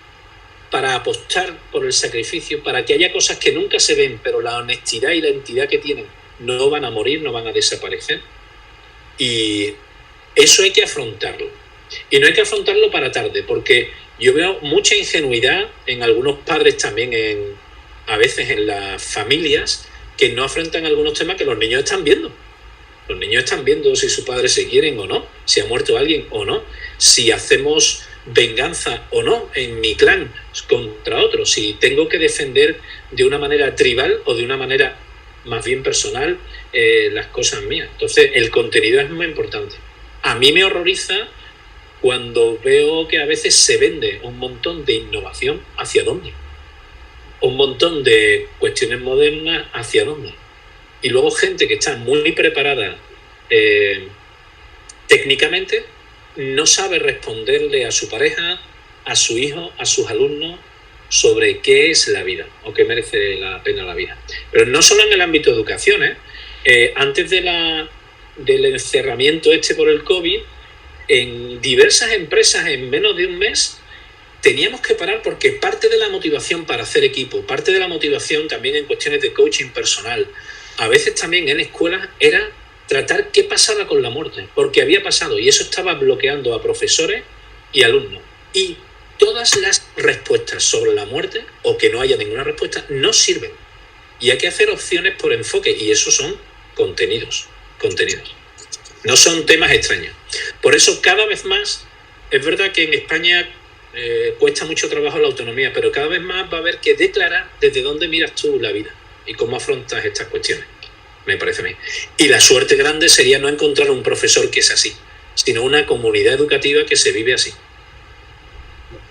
para apostar por el sacrificio, para que haya cosas que nunca se ven, pero la honestidad y la entidad que tienen no van a morir, no van a desaparecer. Y eso hay que afrontarlo. Y no hay que afrontarlo para tarde, porque yo veo mucha ingenuidad en algunos padres también, a veces en las familias, que no afrontan algunos temas que los niños están viendo. Los niños están viendo si sus padres se quieren o no, si ha muerto alguien o no, si hacemos venganza o no en mi clan contra otros, si tengo que defender de una manera tribal o de una manera más bien personal las cosas mías. Entonces el contenido es muy importante. A mí me horroriza cuando veo que a veces se vende un montón de innovación, ¿hacia dónde? Un montón de cuestiones modernas, ¿hacia dónde? Y luego gente que está muy preparada técnicamente no sabe responderle a su pareja, a su hijo, a sus alumnos sobre qué es la vida o qué merece la pena la vida. Pero no solo en el ámbito de educación, antes de del encerramiento por el COVID, en diversas empresas en menos de un mes teníamos que parar porque parte de la motivación para hacer equipo, parte de la motivación también en cuestiones de coaching personal, a veces también en escuelas, era tratar qué pasaba con la muerte, porque había pasado y eso estaba bloqueando a profesores y alumnos. Y todas las respuestas sobre la muerte, o que no haya ninguna respuesta, no sirven. Y hay que hacer opciones por enfoque, y eso son contenidos. No son temas extraños. Por eso cada vez más, es verdad que en España cuesta mucho trabajo la autonomía, pero cada vez más va a haber que declarar desde dónde miras tú la vida y cómo afrontas estas cuestiones, me parece a mí. Y la suerte grande sería no encontrar un profesor que es así, sino una comunidad educativa que se vive así.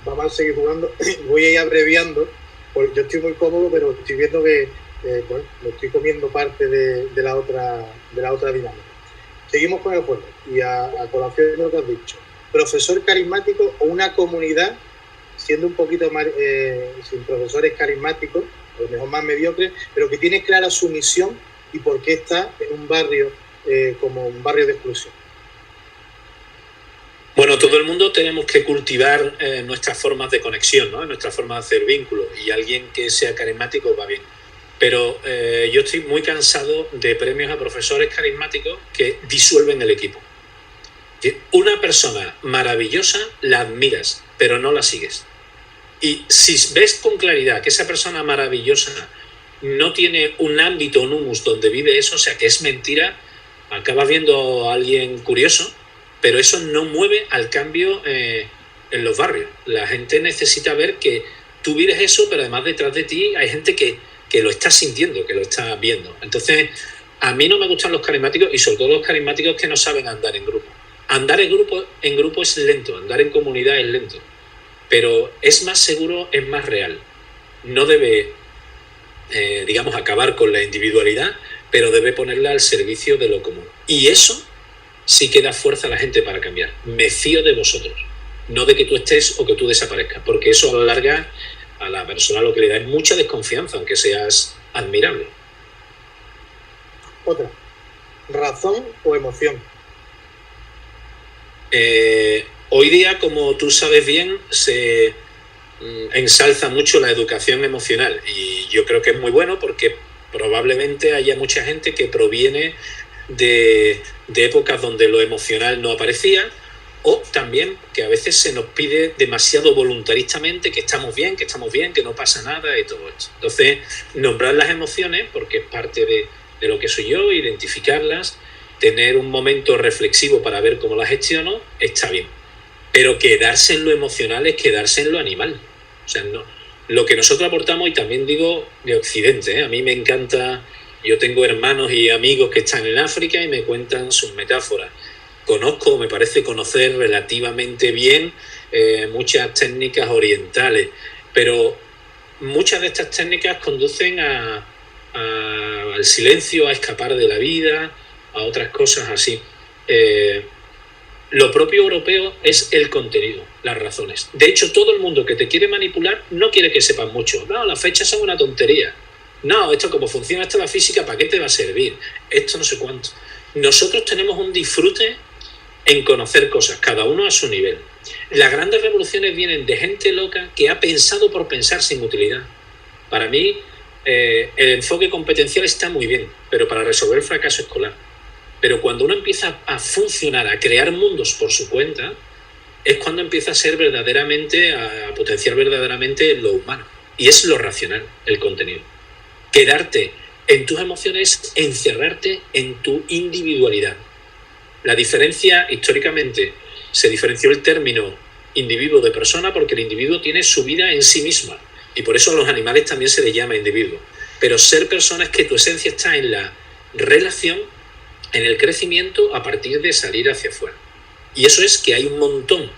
Vamos a seguir jugando. Voy a ir abreviando, porque yo estoy muy cómodo, pero estoy viendo que bueno, me estoy comiendo parte de la otra dinámica. Seguimos con el juego y a colación de lo que has dicho. Profesor carismático o una comunidad, siendo un poquito más, sin profesores carismáticos, a lo mejor más mediocres, pero que tiene clara su misión y por qué está en un barrio como un barrio de exclusión. Bueno, todo el mundo tenemos que cultivar nuestras formas de conexión, ¿no? Nuestras formas de hacer vínculos, y alguien que sea carismático va bien. Pero yo estoy muy cansado de premios a profesores carismáticos que disuelven el equipo. Una persona maravillosa la admiras, pero no la sigues. Y si ves con claridad que esa persona maravillosa no tiene un ámbito, un humus donde vive eso, o sea que es mentira, acabas viendo a alguien curioso, pero eso no mueve al cambio en los barrios. La gente necesita ver que tú vives eso, pero además detrás de ti hay gente que lo está sintiendo, que lo está viendo. Entonces, a mí no me gustan los carismáticos, y sobre todo los carismáticos que no saben andar en grupo. Andar en grupo es lento, andar en comunidad es lento, pero es más seguro, es más real. No debe, digamos, acabar con la individualidad, pero debe ponerla al servicio de lo común. Y eso sí que da fuerza a la gente para cambiar. Me fío de vosotros, no de que tú estés o que tú desaparezcas, porque eso a la larga a la persona lo que le da es mucha desconfianza, aunque seas admirable. Otra, razón o emoción. Hoy día, como tú sabes bien, se ensalza mucho la educación emocional, y yo creo que es muy bueno porque probablemente haya mucha gente que proviene de épocas donde lo emocional no aparecía, o también que a veces se nos pide demasiado voluntaristamente que estamos bien, que no pasa nada y todo esto. Entonces, nombrar las emociones, porque es parte de lo que soy yo, identificarlas, tener un momento reflexivo para ver cómo las gestiono, está bien. Pero quedarse en lo emocional es quedarse en lo animal. O sea, no, lo que nosotros aportamos, y también digo de Occidente, a mí me encanta, yo tengo hermanos y amigos que están en África y me cuentan sus metáforas. Conozco, me parece conocer relativamente bien muchas técnicas orientales, pero muchas de estas técnicas conducen al silencio, a escapar de la vida, a otras cosas así. Lo propio europeo es el contenido, las razones. De hecho, todo el mundo que te quiere manipular no quiere que sepas mucho. No, las fechas son una tontería. No, esto como funciona esta la física, ¿para qué te va a servir? Esto no sé cuánto. Nosotros tenemos un disfrute en conocer cosas, cada uno a su nivel. Las grandes revoluciones vienen de gente loca que ha pensado por pensar sin utilidad. Para mí, el enfoque competencial está muy bien, pero para resolver el fracaso escolar. Pero cuando uno empieza a funcionar, a crear mundos por su cuenta, es cuando empieza a ser verdaderamente, a potenciar verdaderamente lo humano. Y es lo racional, el contenido. Quedarte en tus emociones, encerrarte en tu individualidad. La diferencia, históricamente, se diferenció el término individuo de persona porque el individuo tiene su vida en sí misma. Y por eso a los animales también se les llama individuo. Pero ser persona es que tu esencia está en la relación, en el crecimiento a partir de salir hacia afuera. Y eso es que hay un montón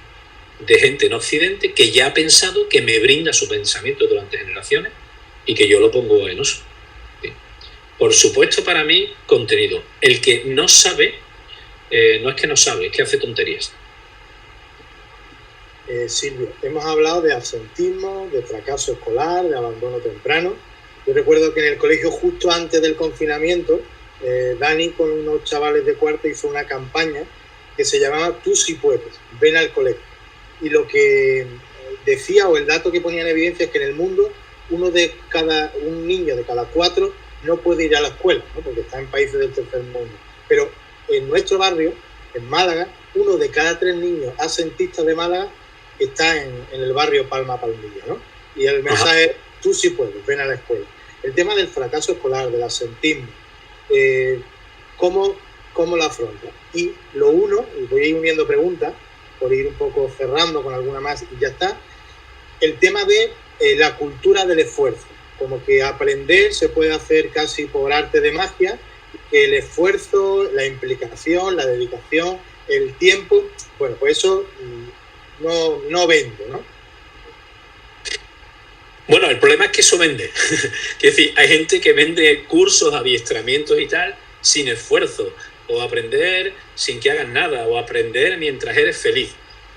de gente en Occidente que ya ha pensado, que me brinda su pensamiento durante generaciones y que yo lo pongo en uso. ¿Sí? Por supuesto, para mí, contenido. El que no sabe, no es que no sabe, es que hace tonterías. Silvio, hemos hablado de absentismo, de fracaso escolar, de abandono temprano. Yo recuerdo que en el colegio, justo antes del confinamiento, Dani con unos chavales de cuarto hizo una campaña que se llamaba Tú sí puedes, ven al colegio. Y lo que decía, o el dato que ponía en evidencia, es que en el mundo un niño de cada 4 no puede ir a la escuela, ¿no? Porque está en países del tercer mundo. Pero en nuestro barrio, en Málaga, 1 de cada 3 niños asentistas de Málaga está en el barrio Palma-Palmilla, ¿no? Y el mensaje es, tú sí puedes, ven a la escuela. El tema del fracaso escolar, del asentismo, ¿cómo lo afronta? Y lo uno, y voy a ir uniendo preguntas, por ir un poco cerrando con alguna más y ya está, el tema de la cultura del esfuerzo. Como que aprender se puede hacer casi por arte de magia, que el esfuerzo, la implicación, la dedicación, el tiempo, bueno, pues eso no vende, ¿no? Bueno, el problema es que eso vende. Es decir, hay gente que vende cursos, adiestramientos y tal sin esfuerzo, o aprender sin que hagas nada, o aprender mientras eres feliz,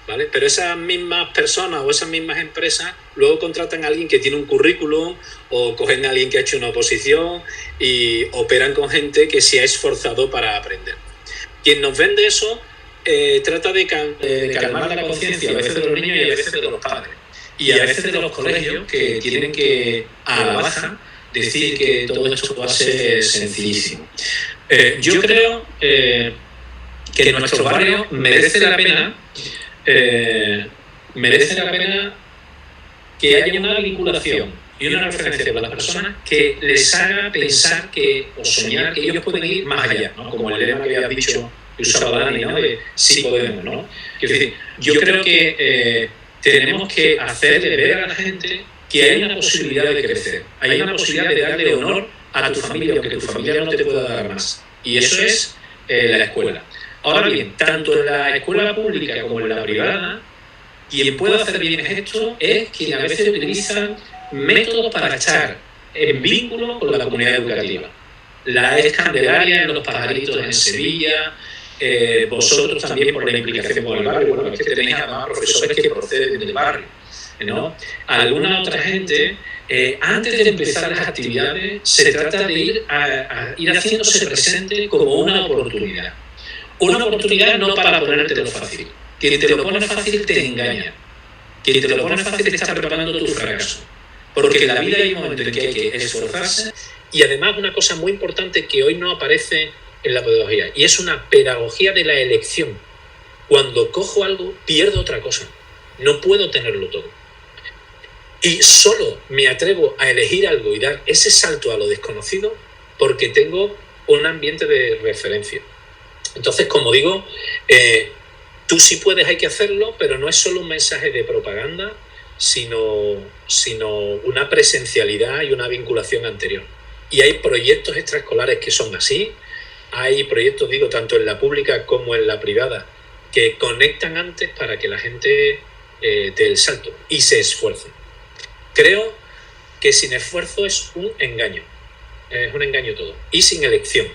¿vale? Pero esas mismas personas o esas mismas empresas luego contratan a alguien que tiene un currículum, o cogen a alguien que ha hecho una oposición y operan con gente que se ha esforzado para aprender. Quien nos vende eso trata de calmar la conciencia a veces de los niños y a veces de los padres. Y a veces de los colegios que tienen que, a la baja, decir que todo esto va a ser sencillísimo. Yo creo que nuestro barrio merece la pena que haya una vinculación y una referencia con las personas que les haga pensar o soñar que ellos pueden ir más allá, ¿no? Como el lema que había dicho que usaba Dani, ¿no? De sí podemos, ¿no? Es decir, yo creo que tenemos que hacerle ver a la gente que hay una posibilidad de crecer, hay una posibilidad de darle honor a tu familia, aunque tu familia no te pueda dar más. Y eso es la escuela. Ahora bien, tanto en la escuela pública como en la privada, quien puede hacer bien esto es quien a veces utiliza métodos para estar en vínculo con la comunidad educativa. La Candelaria en Los Pajaritos en Sevilla, vosotros también por la implicación con el barrio, bueno, es que tenéis además profesores que proceden del barrio, ¿no? Alguna otra gente, antes de empezar las actividades, se trata de ir haciéndose presente como una oportunidad. Una oportunidad no para ponértelo fácil. Quien te lo pone fácil te engaña. Quien te lo pone fácil te está preparando tu fracaso. Porque en la vida hay un momento en que hay que esforzarse, y además una cosa muy importante que hoy no aparece en la pedagogía, y es una pedagogía de la elección. Cuando cojo algo, pierdo otra cosa. No puedo tenerlo todo. Y solo me atrevo a elegir algo y dar ese salto a lo desconocido porque tengo un ambiente de referencia. Entonces, como digo, tú sí puedes, hay que hacerlo, pero no es solo un mensaje de propaganda, sino una presencialidad y una vinculación anterior. Y hay proyectos extraescolares que son así, hay proyectos, digo, tanto en la pública como en la privada, que conectan antes para que la gente dé el salto y se esfuerce. Creo que sin esfuerzo es un engaño todo, y sin elección.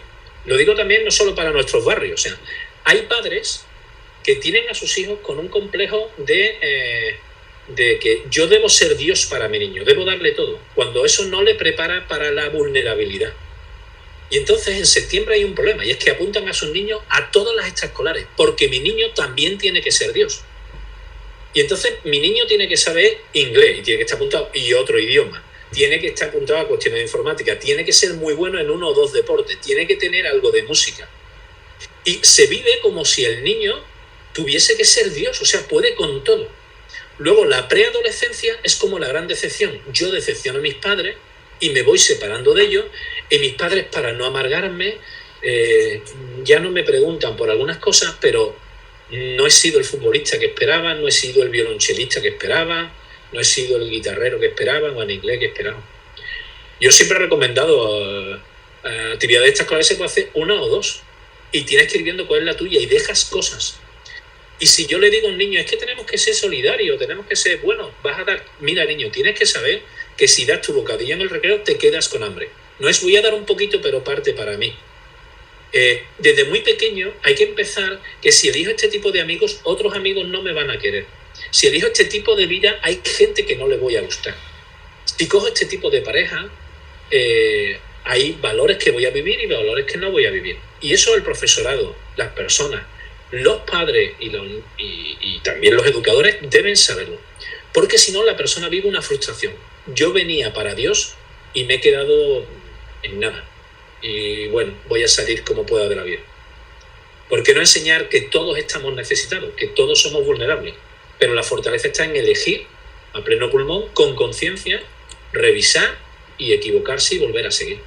Lo digo también no solo para nuestros barrios, o sea, hay padres que tienen a sus hijos con un complejo de que yo debo ser Dios para mi niño, debo darle todo, cuando eso no le prepara para la vulnerabilidad. Y entonces en septiembre hay un problema, y es que apuntan a sus niños a todas las extraescolares, porque mi niño también tiene que ser Dios. Y entonces mi niño tiene que saber inglés, y tiene que estar apuntado, y otro idioma. Tiene que estar apuntado a cuestiones de informática, tiene que ser muy bueno en 1 o 2 deportes, tiene que tener algo de música. Y se vive como si el niño tuviese que ser Dios, o sea, puede con todo. Luego la preadolescencia es como la gran decepción. Yo decepciono a mis padres y me voy separando de ellos, y mis padres, para no amargarme, ya no me preguntan por algunas cosas, pero no he sido el futbolista que esperaban, no he sido el violonchelista que esperaban, no he sido el guitarrero que esperaban o el inglés que esperaban. Yo siempre he recomendado actividades estas que se puede hacer 1 o 2, y tienes que ir viendo cuál es la tuya y dejas cosas. Y si yo le digo a un niño, es que tenemos que ser solidarios, tenemos que ser buenos, vas a dar, mira niño, tienes que saber que si das tu bocadillo en el recreo te quedas con hambre. No es voy a dar un poquito pero parte para mí. Desde muy pequeño hay que empezar que si elijo este tipo de amigos, otros amigos no me van a querer. Si elijo este tipo de vida, hay gente que no le voy a gustar. Si cojo este tipo de pareja, hay valores que voy a vivir y valores que no voy a vivir. Y eso el profesorado, las personas, los padres y también los educadores deben saberlo. Porque si no, la persona vive una frustración. Yo venía para Dios y me he quedado en nada. Y bueno, voy a salir como pueda de la vida. ¿Por qué no enseñar que todos estamos necesitados, que todos somos vulnerables? Pero la fortaleza está en elegir a pleno pulmón, con conciencia, revisar y equivocarse y volver a seguir.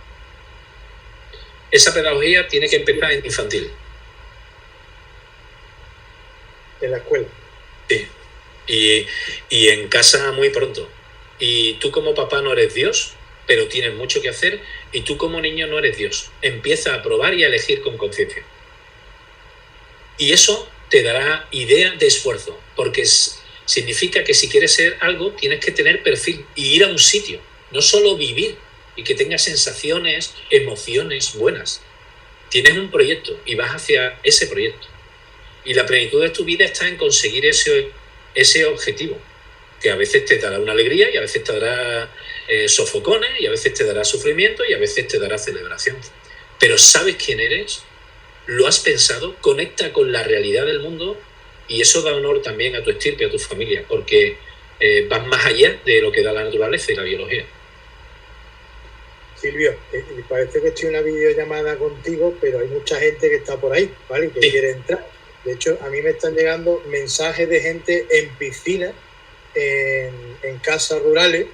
Esa pedagogía tiene que empezar en infantil. En la escuela. Sí. Y en casa muy pronto. Y tú como papá no eres Dios, pero tienes mucho que hacer, y tú como niño no eres Dios. Empieza a probar y a elegir con conciencia. Y eso te dará idea de esfuerzo, porque significa que si quieres ser algo, tienes que tener perfil y ir a un sitio, no solo vivir y que tengas sensaciones, emociones buenas. Tienes un proyecto y vas hacia ese proyecto. Y la plenitud de tu vida está en conseguir ese objetivo, que a veces te dará una alegría y a veces te dará sofocones y a veces te dará sufrimiento y a veces te dará celebración. Pero sabes quién eres, lo has pensado, conecta con la realidad del mundo y eso da honor también a tu estirpe, a tu familia, porque vas más allá de lo que da la naturaleza y la biología. Silvio, parece que estoy en una videollamada contigo, pero hay mucha gente que está por ahí, ¿vale? Que quiere entrar. De hecho, a mí me están llegando mensajes de gente en piscinas, en casas rurales,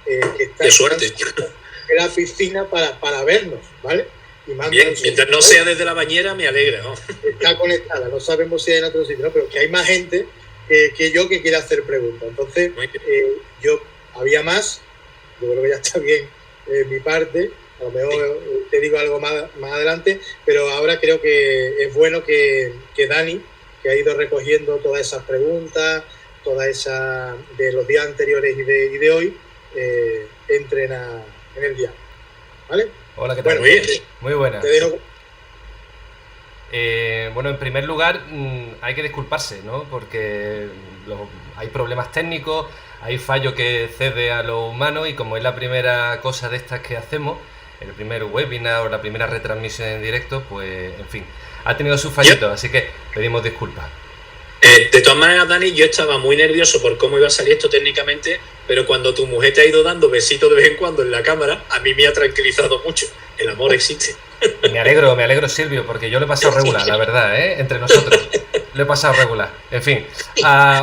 que están en la piscina para vernos, ¿vale? Y bien, mientras no sea desde la bañera, me alegra, ¿no? Está conectada, no sabemos si hay en otro sitio, ¿no? Pero que hay más gente que yo que quiere hacer preguntas. Entonces, yo había más, yo creo que ya está bien mi parte, a lo mejor te digo algo más adelante, pero ahora creo que es bueno que Dani, que ha ido recogiendo todas esas preguntas, todas esas de los días anteriores y de hoy, entren en el diálogo, ¿vale? Hola, ¿qué tal? Bueno, muy buena. Te dejo. Bueno, en primer lugar, hay que disculparse, ¿no? Porque hay problemas técnicos, hay fallo que cede a lo humano y como es la primera cosa de estas que hacemos, el primer webinar o la primera retransmisión en directo, pues, en fin, ha tenido sus fallitos, así que pedimos disculpas. De todas maneras, Dani, yo estaba muy nervioso por cómo iba a salir esto técnicamente, pero cuando tu mujer te ha ido dando besitos de vez en cuando en la cámara, a mí me ha tranquilizado mucho. El amor existe. Me alegro, Silvio, porque yo lo he pasado regular, la verdad, entre nosotros. Lo he pasado regular. En fin,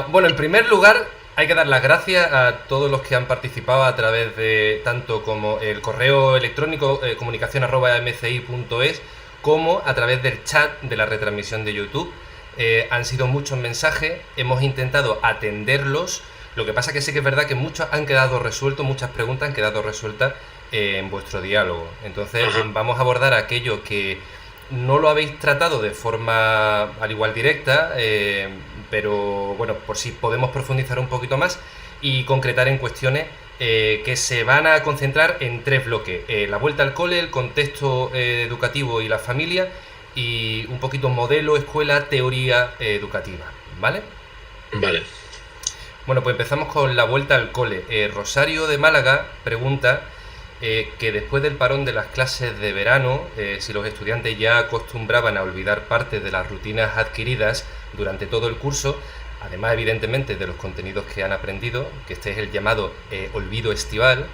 bueno, en primer lugar, hay que dar las gracias a todos los que han participado a través de tanto como el correo electrónico comunicacion@mci.es como a través del chat de la retransmisión de YouTube. Han sido muchos mensajes, hemos intentado atenderlos. Lo que pasa que sí que es verdad que muchos han quedado resueltos, muchas preguntas han quedado resueltas en vuestro diálogo. Entonces vamos a abordar aquello que no lo habéis tratado de forma al igual directa, pero bueno, por si podemos profundizar un poquito más y concretar en cuestiones que se van a concentrar en 3 bloques. La vuelta al cole, el contexto educativo y la familia, y un poquito modelo, escuela, teoría educativa, ¿vale? Vale. Bueno, pues empezamos con la vuelta al cole. Rosario de Málaga pregunta que después del parón de las clases de verano, si los estudiantes ya acostumbraban a olvidar parte de las rutinas adquiridas durante todo el curso, además evidentemente de los contenidos que han aprendido, que este es el llamado olvido estival,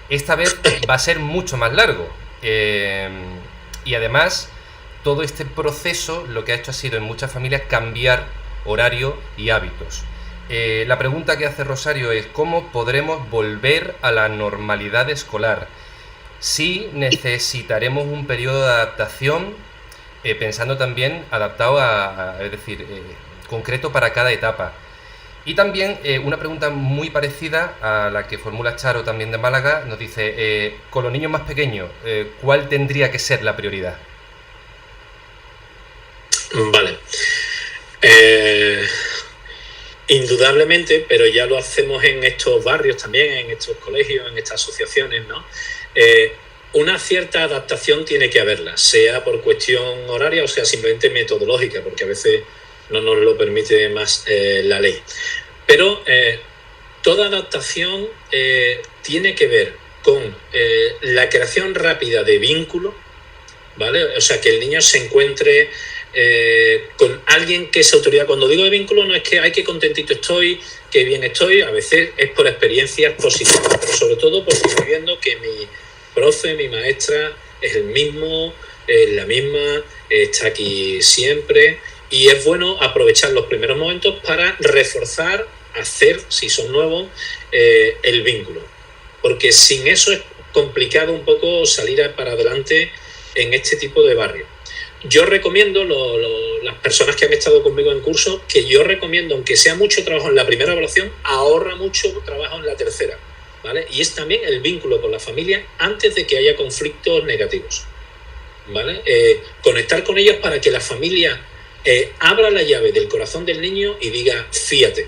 esta vez va a ser mucho más largo. Y además, todo este proceso lo que ha hecho ha sido en muchas familias cambiar horario y hábitos. La pregunta que hace Rosario es ¿cómo podremos volver a la normalidad escolar? Si necesitaremos un periodo de adaptación, pensando también adaptado es decir, concreto para cada etapa. Y también una pregunta muy parecida a la que formula Charo también de Málaga, nos dice, con los niños más pequeños, ¿cuál tendría que ser la prioridad? Vale. Indudablemente, pero ya lo hacemos en estos barrios también, en estos colegios, en estas asociaciones, ¿no? Una cierta adaptación tiene que haberla, sea por cuestión horaria o sea simplemente metodológica, porque a veces no nos lo permite más la ley. Pero toda adaptación tiene que ver con la creación rápida de vínculo, ¿vale? O sea, que el niño se encuentre con alguien que es autoridad. Cuando digo de vínculo no es que ay, qué contentito estoy, qué bien estoy, a veces es por experiencias positivas, pero sobre todo porque estoy viendo que mi profe, mi maestra es el mismo, es la misma, está aquí siempre, y es bueno aprovechar los primeros momentos para reforzar, hacer, si son nuevos, el vínculo, porque sin eso es complicado un poco salir para adelante en este tipo de barrio. Yo recomiendo, las personas que han estado conmigo en curso, que yo recomiendo, aunque sea mucho trabajo en la primera evaluación, ahorra mucho trabajo en la tercera, ¿vale? Y es también el vínculo con la familia antes de que haya conflictos negativos, ¿vale? Conectar con ellos para que la familia abra la llave del corazón del niño y diga, fíjate.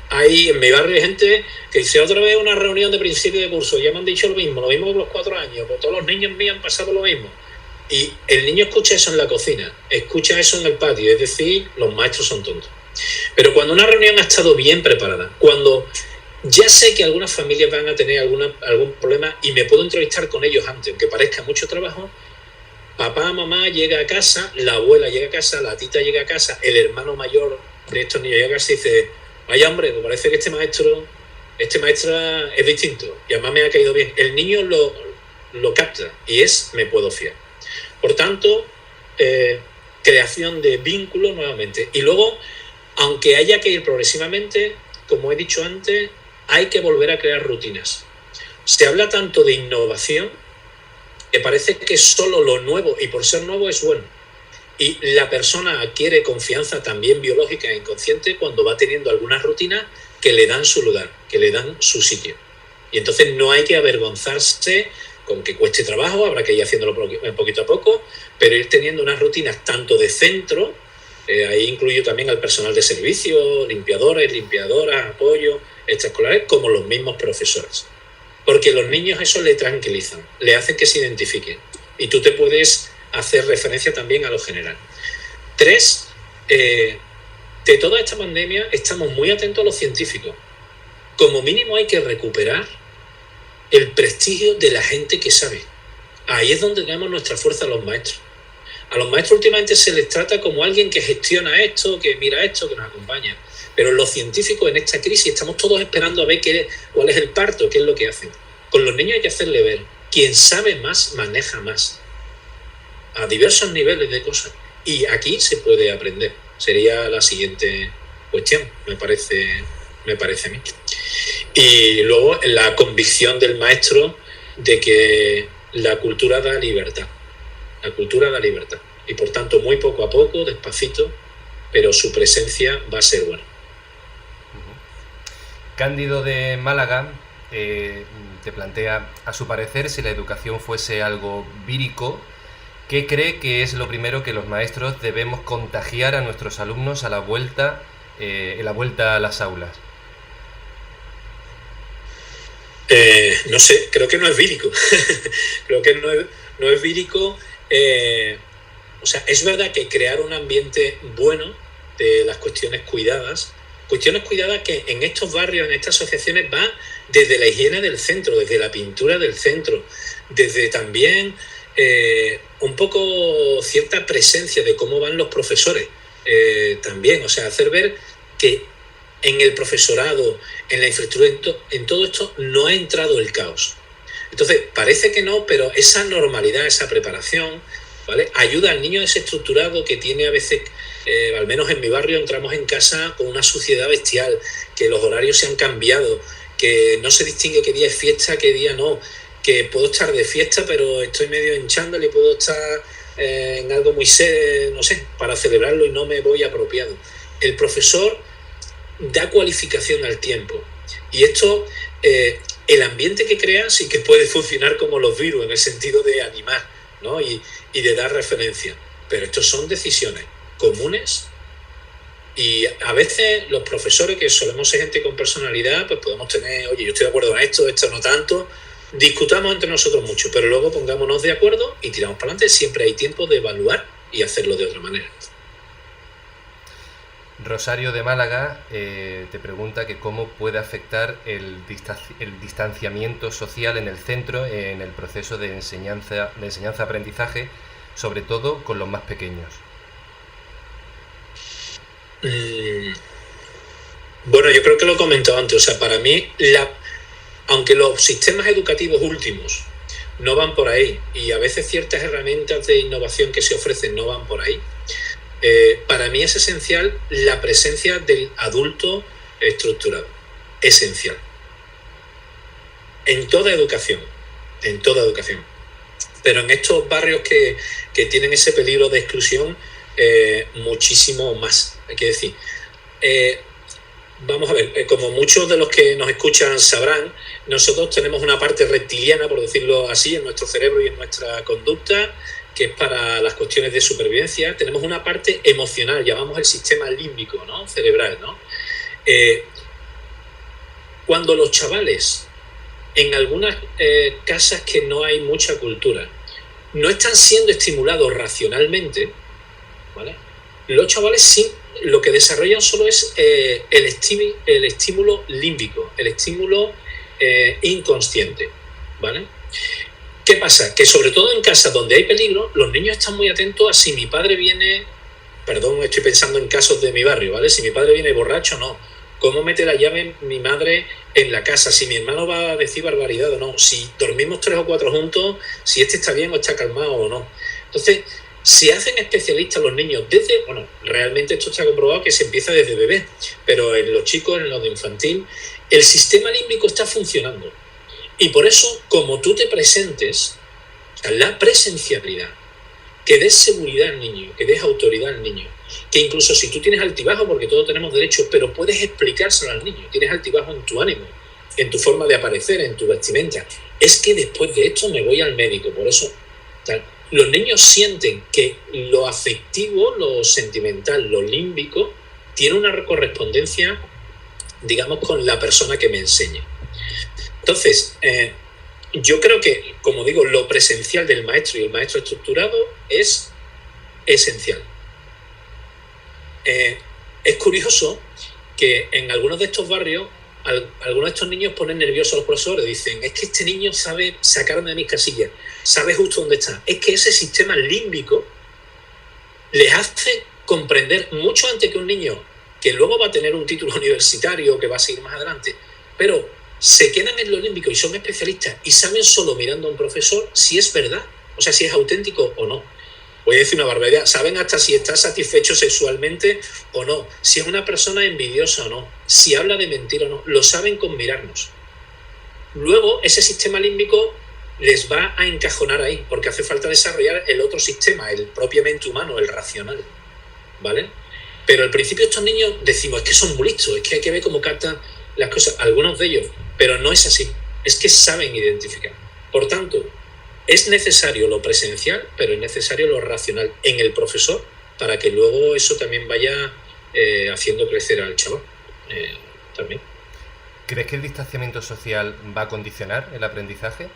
Hay en mi barrio hay gente que dice otra vez una reunión de principio de curso, ya me han dicho lo mismo por los 4 años, pues todos los niños míos han pasado lo mismo. Y el niño escucha eso en la cocina, escucha eso en el patio, es decir, los maestros son tontos. Pero cuando una reunión ha estado bien preparada, cuando ya sé que algunas familias van a tener algún problema y me puedo entrevistar con ellos antes, aunque parezca mucho trabajo, papá, mamá llega a casa, la abuela llega a casa, la tita llega a casa, el hermano mayor de estos niños llega a casa y dice, vaya hombre, me parece que este maestro es distinto y además me ha caído bien. El niño lo capta y me puedo fiar. Por tanto, creación de vínculos nuevamente. Y luego, aunque haya que ir progresivamente, como he dicho antes, hay que volver a crear rutinas. Se habla tanto de innovación que parece que solo lo nuevo, y por ser nuevo, es bueno. Y la persona adquiere confianza también biológica e inconsciente cuando va teniendo algunas rutinas que le dan su lugar, que le dan su sitio. Y entonces no hay que avergonzarse con que cueste trabajo, habrá que ir haciéndolo poquito a poco, pero ir teniendo unas rutinas tanto de centro, ahí incluyo también al personal de servicio, limpiadores, limpiadoras, apoyo, extraescolares, como los mismos profesores. Porque los niños eso le tranquilizan, le hacen que se identifiquen. Y tú te puedes hacer referencia también a lo general. 3, de toda esta pandemia estamos muy atentos a los científicos. Como mínimo hay que recuperar el prestigio de la gente que sabe. Ahí es donde tenemos nuestra fuerza a los maestros. A los maestros últimamente se les trata como alguien que gestiona esto, que mira esto, que nos acompaña. Pero los científicos en esta crisis estamos todos esperando a ver cuál es el parto, qué es lo que hacen. Con los niños hay que hacerle ver. Quien sabe más, maneja más. A diversos niveles de cosas. Y aquí se puede aprender. Sería la siguiente cuestión, me parece a mí. Y luego la convicción del maestro de que la cultura da libertad. La cultura da libertad. Y por tanto, muy poco a poco, despacito, pero su presencia va a ser buena. Cándido de Málaga te plantea, a su parecer, si la educación fuese algo vírico, ¿qué cree que es lo primero que los maestros debemos contagiar a nuestros alumnos en la vuelta a las aulas? No sé, creo que no es vírico. Creo que no es vírico. O sea, es verdad que crear un ambiente bueno de las cuestiones cuidadas que en estos barrios, en estas asociaciones, va desde la higiene del centro, desde la pintura del centro, desde también un poco cierta presencia de cómo van los profesores también. O sea, hacer ver que en el profesorado, en la infraestructura, en todo esto no ha entrado el caos. Entonces, parece que no, pero esa normalidad, esa preparación, ¿vale?, ayuda al niño desestructurado que tiene a veces, al menos en mi barrio, entramos en casa con una suciedad bestial, que los horarios se han cambiado, que no se distingue qué día es fiesta, qué día no, que puedo estar de fiesta, pero estoy medio en chándal y puedo estar en algo muy serio, no sé, para celebrarlo y no me voy apropiado. El profesor da cualificación al tiempo. Y esto, el ambiente que crea sí que puede funcionar como los virus, en el sentido de animar, ¿no?, y de dar referencia. Pero estos son decisiones comunes y a veces los profesores, que solemos ser gente con personalidad, pues podemos tener, oye, yo estoy de acuerdo en esto no tanto, discutamos entre nosotros mucho, pero luego pongámonos de acuerdo y tiramos para adelante. Siempre hay tiempo de evaluar y hacerlo de otra manera. Rosario de Málaga te pregunta que cómo puede afectar el distanciamiento social en el centro en el proceso de enseñanza-aprendizaje, sobre todo con los más pequeños. Bueno, yo creo que lo he comentado antes. O sea, para mí, aunque los sistemas educativos últimos no van por ahí y a veces ciertas herramientas de innovación que se ofrecen no van por ahí, para mí es esencial la presencia del adulto estructurado. Esencial. En toda educación. En toda educación. Pero en estos barrios que tienen ese peligro de exclusión, muchísimo más. Hay que decir, vamos a ver, como muchos de los que nos escuchan sabrán, nosotros tenemos una parte reptiliana, por decirlo así, en nuestro cerebro y en nuestra conducta, que es para las cuestiones de supervivencia. Tenemos una parte emocional, llamamos el sistema límbico, ¿no? Cerebral, ¿no? Cuando los chavales, en algunas casas que no hay mucha cultura, no están siendo estimulados racionalmente, ¿vale? Los chavales sí, lo que desarrollan solo es el estímulo límbico, el estímulo inconsciente, ¿vale? ¿Qué pasa? Que sobre todo en casas donde hay peligro, los niños están muy atentos a si mi padre viene, perdón, estoy pensando en casos de mi barrio, ¿vale? Si mi padre viene borracho o no, cómo mete la llave mi madre en la casa, si mi hermano va a decir barbaridad o no, si dormimos 3 o 4 juntos, si este está bien o está calmado o no. Entonces, se hacen especialistas los niños desde, bueno, realmente esto está comprobado que se empieza desde bebé, pero en los chicos, en los de infantil, el sistema límbico está funcionando. Y por eso, como tú te presentes, o sea, la presencialidad, que des seguridad al niño, que des autoridad al niño, que incluso si tú tienes altibajo, porque todos tenemos derechos, pero puedes explicárselo al niño, tienes altibajo en tu ánimo, en tu forma de aparecer, en tu vestimenta, es que después de esto me voy al médico. Por eso, tal, los niños sienten que lo afectivo, lo sentimental, lo límbico, tiene una correspondencia, digamos, con la persona que me enseña. Entonces, yo creo que, como digo, lo presencial del maestro y el maestro estructurado es esencial. Es curioso que en algunos de estos barrios, algunos de estos niños ponen nerviosos a los profesores. Dicen, es que este niño sabe sacarme de mis casillas, sabe justo dónde está. Es que ese sistema límbico les hace comprender mucho antes que un niño que luego va a tener un título universitario, que va a seguir más adelante, pero se quedan en lo límbico y son especialistas y saben solo mirando a un profesor si es verdad, o sea, si es auténtico o no. Voy a decir una barbaridad, saben hasta si está satisfecho sexualmente o no, si es una persona envidiosa o no, si habla de mentira o no, lo saben con mirarnos. Luego, ese sistema límbico les va a encajonar ahí, porque hace falta desarrollar el otro sistema, el propiamente humano, el racional, ¿vale? Pero al principio estos niños decimos, es que son muy listos, es que hay que ver cómo captan las cosas, algunos de ellos, pero no es así, es que saben identificar. Por tanto, es necesario lo presencial, pero es necesario lo racional en el profesor para que luego eso también vaya haciendo crecer al chaval también. ¿Crees que el distanciamiento social va a condicionar el aprendizaje?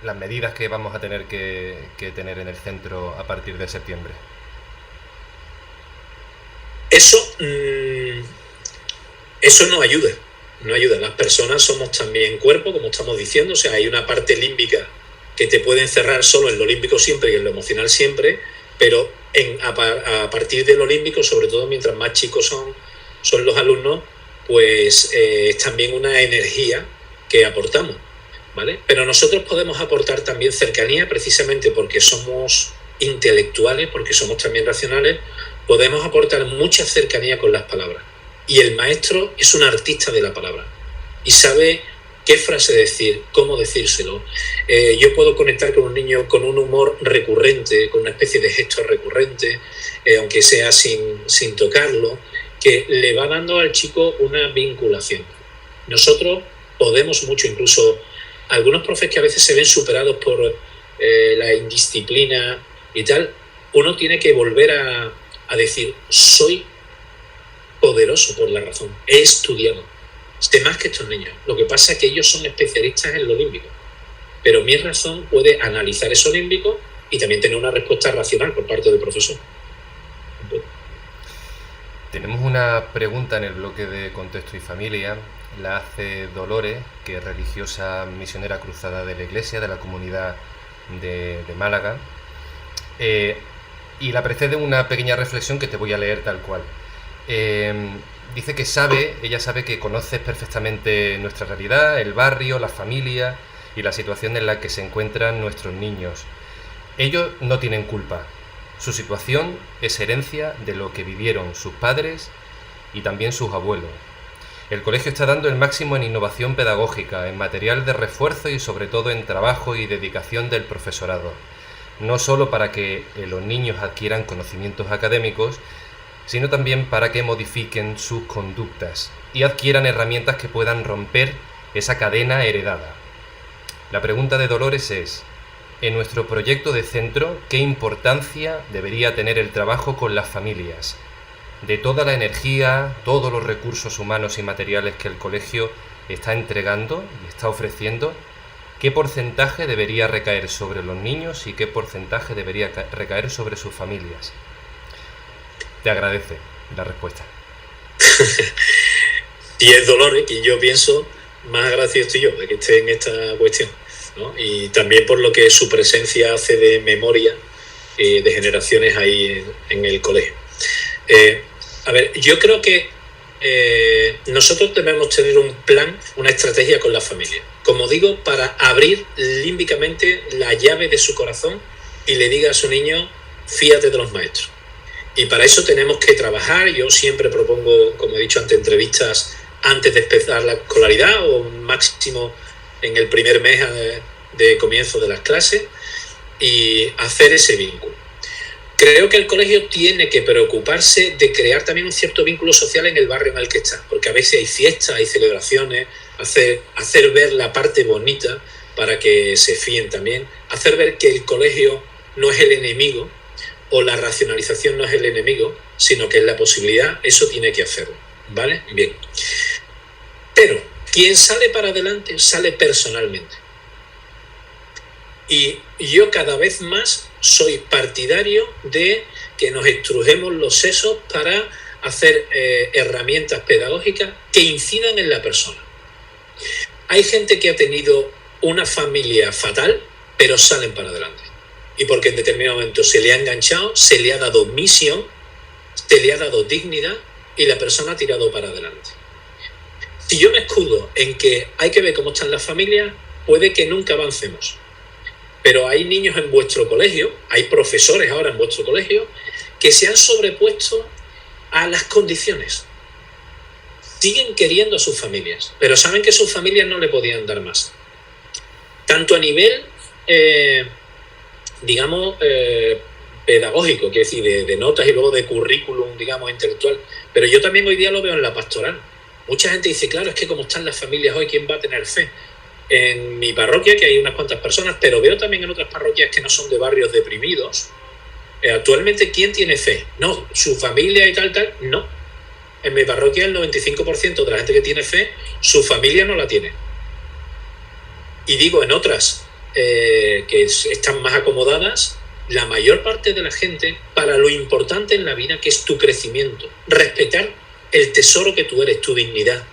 Las medidas que vamos a tener que tener en el centro a partir de septiembre. Eso no ayuda. No ayuda. Las personas somos también cuerpo, como estamos diciendo. O sea, hay una parte límbica que te puede encerrar solo en lo límbico siempre y en lo emocional siempre, pero a partir de lo límbico, sobre todo mientras más chicos son los alumnos, pues es también una energía que aportamos, ¿vale? Pero nosotros podemos aportar también cercanía, precisamente porque somos intelectuales, porque somos también racionales, podemos aportar mucha cercanía con las palabras. Y el maestro es un artista de la palabra y sabe qué frase decir, cómo decírselo. Yo puedo conectar con un niño con un humor recurrente, con una especie de gesto recurrente, aunque sea sin tocarlo, que le va dando al chico una vinculación. Nosotros podemos mucho, incluso algunos profes que a veces se ven superados por la indisciplina y tal, uno tiene que volver a decir, soy poderoso por la razón, he estudiado, sé más que estos niños. Lo que pasa es que ellos son especialistas en lo límbico, pero mi razón puede analizar eso límbico y también tener una respuesta racional por parte del profesor. Tenemos una pregunta en el bloque de Contexto y Familia. La hace Dolores, que es religiosa misionera cruzada de la Iglesia de la Comunidad de Málaga. Y la precede una pequeña reflexión que te voy a leer tal cual. Dice que ella sabe que conoces perfectamente nuestra realidad, el barrio, la familia y la situación en la que se encuentran nuestros niños. Ellos no tienen culpa. Su situación es herencia de lo que vivieron sus padres y también sus abuelos. El colegio está dando el máximo en innovación pedagógica, en material de refuerzo y sobre todo en trabajo y dedicación del profesorado. No solo para que los niños adquieran conocimientos académicos, sino también para que modifiquen sus conductas y adquieran herramientas que puedan romper esa cadena heredada. La pregunta de Dolores es: en nuestro proyecto de centro, ¿qué importancia debería tener el trabajo con las familias? De toda la energía, todos los recursos humanos y materiales que el colegio está entregando y está ofreciendo, ¿qué porcentaje debería recaer sobre los niños y qué porcentaje debería recaer sobre sus familias? Te agradece la respuesta. Y es Dolores quien yo pienso más agradecido estoy yo de que esté en esta cuestión, ¿no? Y también por lo que su presencia hace de memoria de generaciones ahí en el colegio. A ver, yo creo que nosotros debemos tener un plan, una estrategia con la familia. Como digo, para abrir límbicamente la llave de su corazón y le diga a su niño, fíate de los maestros. Y para eso tenemos que trabajar. Yo siempre propongo, como he dicho antes, entrevistas antes de empezar la escolaridad o máximo en el primer mes de comienzo de las clases y hacer ese vínculo. Creo que el colegio tiene que preocuparse de crear también un cierto vínculo social en el barrio en el que está, porque a veces hay fiestas, hay celebraciones, hacer ver la parte bonita para que se fíen también, hacer ver que el colegio no es el enemigo o la racionalización no es el enemigo, sino que es la posibilidad, eso tiene que hacerlo, ¿vale? Bien. Pero quien sale para adelante sale personalmente. Y yo cada vez más soy partidario de que nos estrujemos los sesos para hacer herramientas pedagógicas que incidan en la persona. Hay gente que ha tenido una familia fatal, pero salen para adelante. Y porque en determinado momento se le ha enganchado, se le ha dado misión, se le ha dado dignidad y la persona ha tirado para adelante. Si yo me escudo en que hay que ver cómo están las familias, puede que nunca avancemos. Pero hay niños en vuestro colegio, hay profesores ahora en vuestro colegio, que se han sobrepuesto a las condiciones. Siguen queriendo a sus familias, pero saben que sus familias no le podían dar más. Tanto a nivel, pedagógico, quiero decir, de notas y luego de currículum, digamos, intelectual. Pero yo también hoy día lo veo en la pastoral. Mucha gente dice, claro, es que como están las familias hoy, ¿quién va a tener fe? En mi parroquia, que hay unas cuantas personas, pero veo también en otras parroquias que no son de barrios deprimidos. Actualmente, ¿quién tiene fe? No, su familia y tal, no. En mi parroquia el 95% de la gente que tiene fe, su familia no la tiene. Y digo, en otras que están más acomodadas, la mayor parte de la gente, para lo importante en la vida, que es tu crecimiento, respetar el tesoro que tú eres, tu dignidad,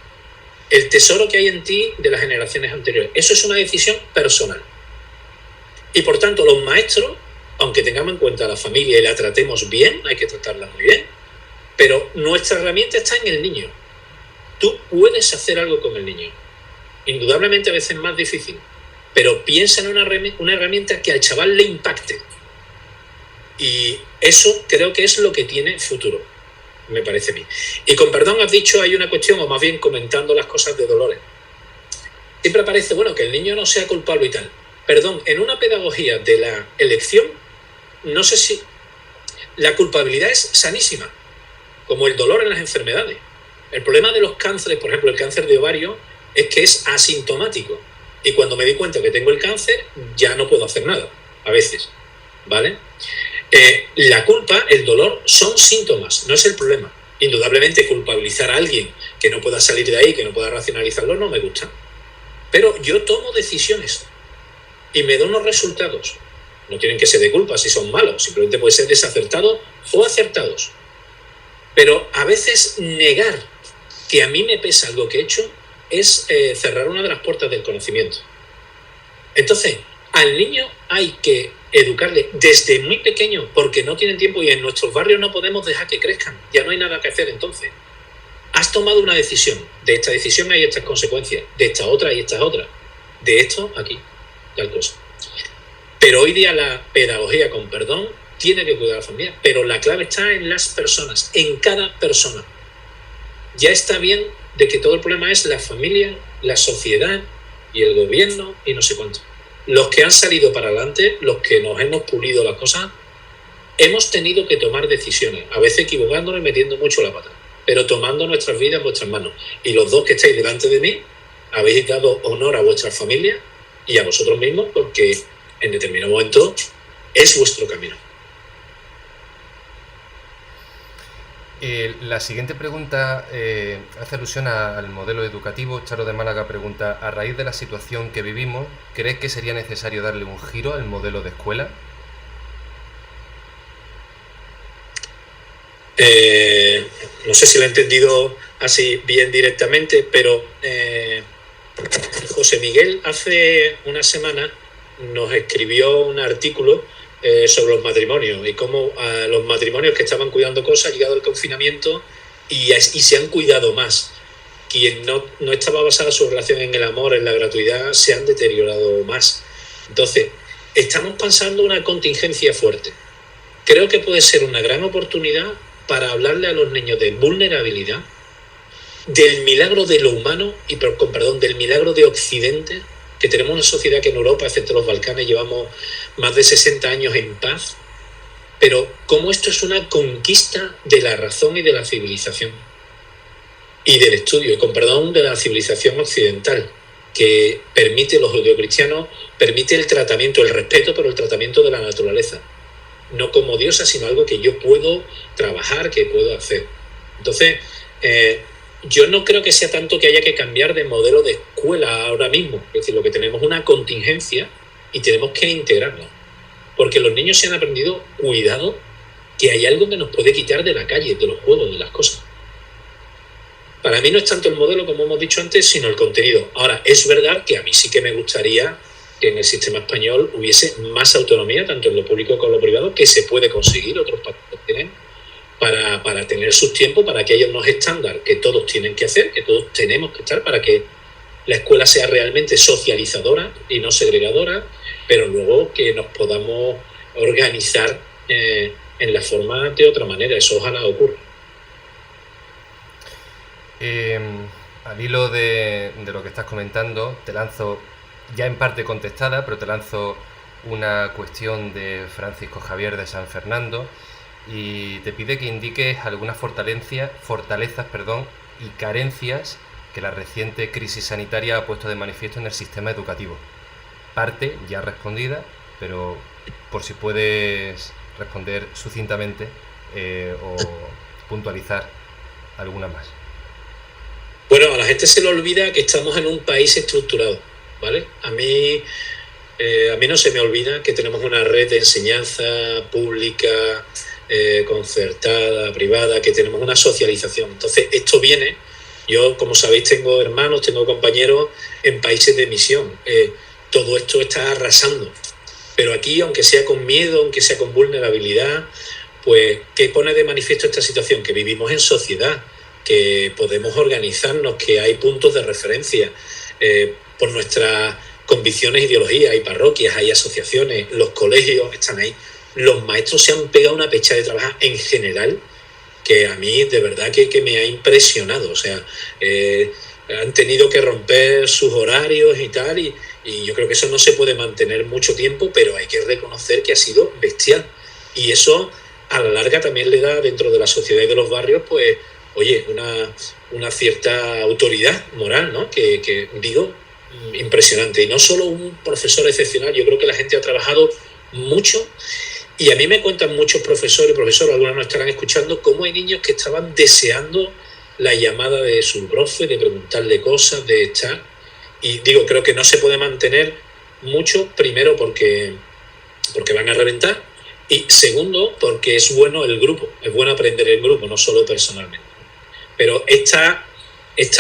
el tesoro que hay en ti de las generaciones anteriores. Eso es una decisión personal. Y por tanto, los maestros, aunque tengamos en cuenta a la familia y la tratemos bien, hay que tratarla muy bien, pero nuestra herramienta está en el niño. Tú puedes hacer algo con el niño. Indudablemente a veces más difícil, pero piensa en una herramienta que al chaval le impacte. Y eso creo que es lo que tiene futuro, me parece a mí. Y con perdón has dicho, hay una cuestión, o más bien comentando las cosas de Dolores. Siempre parece, bueno, que el niño no sea culpable y tal. Perdón, en una pedagogía de la elección, no sé si la culpabilidad es sanísima, como el dolor en las enfermedades. El problema de los cánceres, por ejemplo, el cáncer de ovario, es que es asintomático. Y cuando me di cuenta que tengo el cáncer, ya no puedo hacer nada, a veces, ¿vale? La culpa, el dolor, son síntomas, no es el problema. Indudablemente culpabilizar a alguien que no pueda salir de ahí, que no pueda racionalizarlo, no me gusta. Pero yo tomo decisiones y me doy unos resultados. No tienen que ser de culpa si son malos, simplemente pueden ser desacertados o acertados. Pero a veces negar que a mí me pesa algo que he hecho es cerrar una de las puertas del conocimiento. Entonces, al niño hay que educarle desde muy pequeño, porque no tienen tiempo y en nuestros barrios no podemos dejar que crezcan. Ya no hay nada que hacer. Entonces, has tomado una decisión. De esta decisión hay estas consecuencias. De esta otra hay estas otras. De esto, aquí, tal cosa. Pero hoy día la pedagogía, con perdón, tiene que cuidar a la familia. Pero la clave está en las personas, en cada persona. Ya está bien de que todo el problema es la familia, la sociedad y el gobierno y no sé cuánto. Los que han salido para adelante, los que nos hemos pulido las cosas, hemos tenido que tomar decisiones, a veces equivocándonos y metiendo mucho la pata, pero tomando nuestras vidas en vuestras manos. Y los dos que estáis delante de mí, habéis dado honor a vuestra familia y a vosotros mismos, porque en determinado momento es vuestro camino. La siguiente pregunta hace alusión al modelo educativo. Charo de Málaga pregunta: a raíz de la situación que vivimos, ¿crees que sería necesario darle un giro al modelo de escuela? No sé si lo he entendido así bien directamente, pero José Miguel hace una semana nos escribió un artículo sobre los matrimonios y cómo los matrimonios que estaban cuidando cosas, ha llegado el confinamiento y se han cuidado más. Quien no estaba basada su relación en el amor, en la gratuidad, se han deteriorado más. Entonces, estamos pasando una contingencia fuerte. Creo que puede ser una gran oportunidad para hablarle a los niños de vulnerabilidad, del milagro de lo humano y, con perdón, del milagro de Occidente, que tenemos una sociedad que en Europa, excepto los Balcanes, llevamos más de 60 años en paz, pero cómo esto es una conquista de la razón y de la civilización y del estudio, y con perdón, de la civilización occidental, que permite, los judeocristianos, permite el tratamiento, el respeto, pero el tratamiento de la naturaleza, no como diosa, sino algo que yo puedo trabajar, que puedo hacer. Entonces, yo no creo que sea tanto que haya que cambiar de modelo de escuela ahora mismo. Es decir, lo que tenemos es una contingencia y tenemos que integrarla. Porque los niños se han aprendido, cuidado, que hay algo que nos puede quitar de la calle, de los juegos, de las cosas. Para mí no es tanto el modelo, como hemos dicho antes, sino el contenido. Ahora, es verdad que a mí sí que me gustaría que en el sistema español hubiese más autonomía, tanto en lo público como en lo privado, que se puede conseguir, otros países tienen, para tener sus tiempos, para que haya unos estándares que todos tienen que hacer, que todos tenemos que estar, para que la escuela sea realmente socializadora y no segregadora, pero luego que nos podamos organizar en la forma de otra manera. Eso ojalá ocurra. Al hilo de lo que estás comentando, te lanzo, ya en parte contestada, pero te lanzo una cuestión de Francisco Javier de San Fernando, y te pide que indiques algunas fortalezas, y carencias que la reciente crisis sanitaria ha puesto de manifiesto en el sistema educativo. Parte ya respondida, pero por si puedes responder sucintamente o puntualizar alguna más. Bueno, a la gente se le olvida que estamos en un país estructurado, ¿vale? A mí no se me olvida que tenemos una red de enseñanza pública, concertada, privada, que tenemos una socialización. Entonces, esto viene, yo, como sabéis, tengo hermanos, tengo compañeros en países de misión. Todo esto está arrasando. Pero aquí, aunque sea con miedo, aunque sea con vulnerabilidad, pues, ¿qué pone de manifiesto esta situación? Que vivimos en sociedad, que podemos organizarnos, que hay puntos de referencia por nuestras convicciones, ideologías, hay parroquias, hay asociaciones, los colegios están ahí. Los maestros se han pegado una pecha de trabajar en general que a mí de verdad que me ha impresionado. O sea, han tenido que romper sus horarios y tal, y yo creo que eso no se puede mantener mucho tiempo, pero hay que reconocer que ha sido bestial. Y eso a la larga también le da, dentro de la sociedad y de los barrios, pues, oye, una cierta autoridad moral, ¿no? Que digo, impresionante. Y no solo un profesor excepcional, yo creo que la gente ha trabajado mucho. Y a mí me cuentan muchos profesores y profesoras, algunos nos estarán escuchando, cómo hay niños que estaban deseando la llamada de su profe, de preguntarle cosas, de estar. Y digo, creo que no se puede mantener mucho, primero porque van a reventar, Y segundo, porque es bueno el grupo, es bueno aprender el grupo, no solo personalmente. Pero esta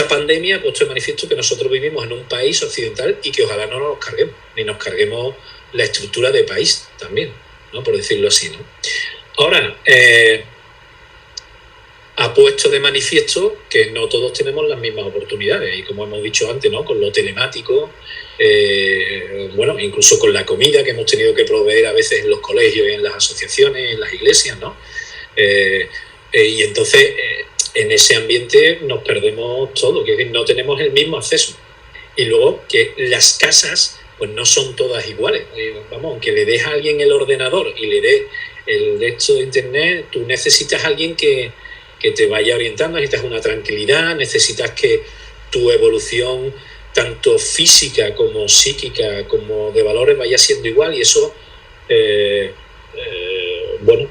pandemia ha puesto de manifiesto que nosotros vivimos en un país occidental y que ojalá no nos carguemos, ni nos carguemos la estructura de país también, ¿no? Por decirlo así, ¿no? Ahora, ha puesto de manifiesto que no todos tenemos las mismas oportunidades y como hemos dicho antes, ¿no? Con lo telemático, bueno, incluso con la comida que hemos tenido que proveer a veces en los colegios y en las asociaciones, en las iglesias, ¿no? Y entonces en ese ambiente nos perdemos todo, que no tenemos el mismo acceso. Y luego que las casas pues no son todas iguales. Vamos, aunque le des a alguien el ordenador y le des el de esto de internet, tú necesitas a alguien que te vaya orientando, necesitas una tranquilidad, necesitas que tu evolución tanto física como psíquica como de valores vaya siendo igual y eso, bueno,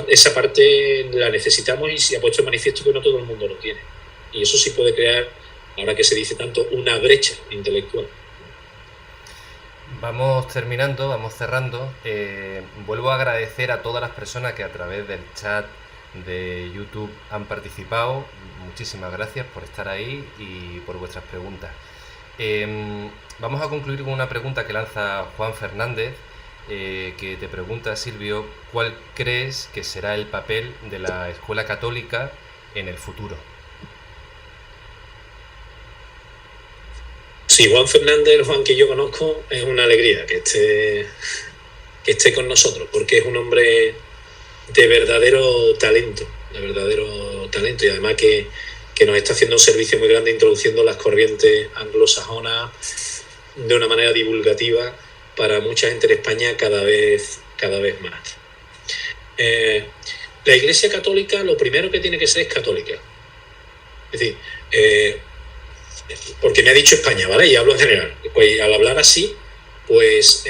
esa parte la necesitamos y se ha puesto en manifiesto que no todo el mundo lo tiene. Y eso sí puede crear, ahora que se dice tanto, una brecha intelectual. Vamos terminando, vamos cerrando. Vuelvo a agradecer a todas las personas que a través del chat de YouTube han participado. Muchísimas gracias por estar ahí y por vuestras preguntas. Vamos a concluir con una pregunta que lanza Juan Fernández, que te pregunta, Silvio, ¿cuál crees que será el papel de la escuela católica en el futuro? Sí, Juan Fernández, el Juan que yo conozco, es una alegría que esté con nosotros, porque es un hombre de verdadero talento y además que nos está haciendo un servicio muy grande introduciendo las corrientes anglosajonas de una manera divulgativa para mucha gente en España cada vez más. La Iglesia Católica lo primero que tiene que ser es católica. Es decir, porque me ha dicho España, ¿vale? Y hablo en general. Pues al hablar así, pues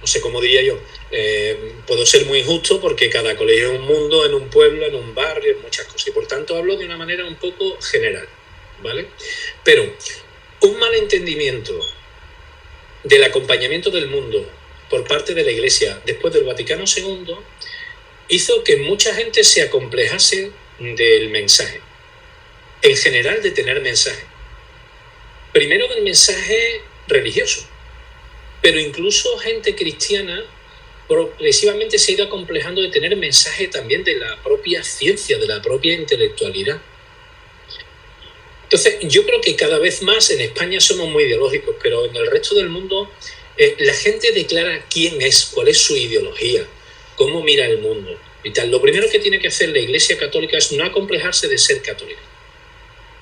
no sé cómo diría yo, puedo ser muy injusto porque cada colegio es un mundo, en un pueblo, en un barrio, en muchas cosas. Y por tanto hablo de una manera un poco general, ¿vale? Pero un malentendimiento del acompañamiento del mundo por parte de la Iglesia después del Vaticano II hizo que mucha gente se acomplejase del mensaje. En general de tener mensaje. Primero del mensaje religioso. Pero incluso gente cristiana progresivamente se ha ido acomplejando de tener mensaje también de la propia ciencia, de la propia intelectualidad. Entonces, yo creo que cada vez más en España somos muy ideológicos, pero en el resto del mundo la gente declara quién es, cuál es su ideología, cómo mira el mundo y tal. Lo primero que tiene que hacer la Iglesia Católica es no acomplejarse de ser católica.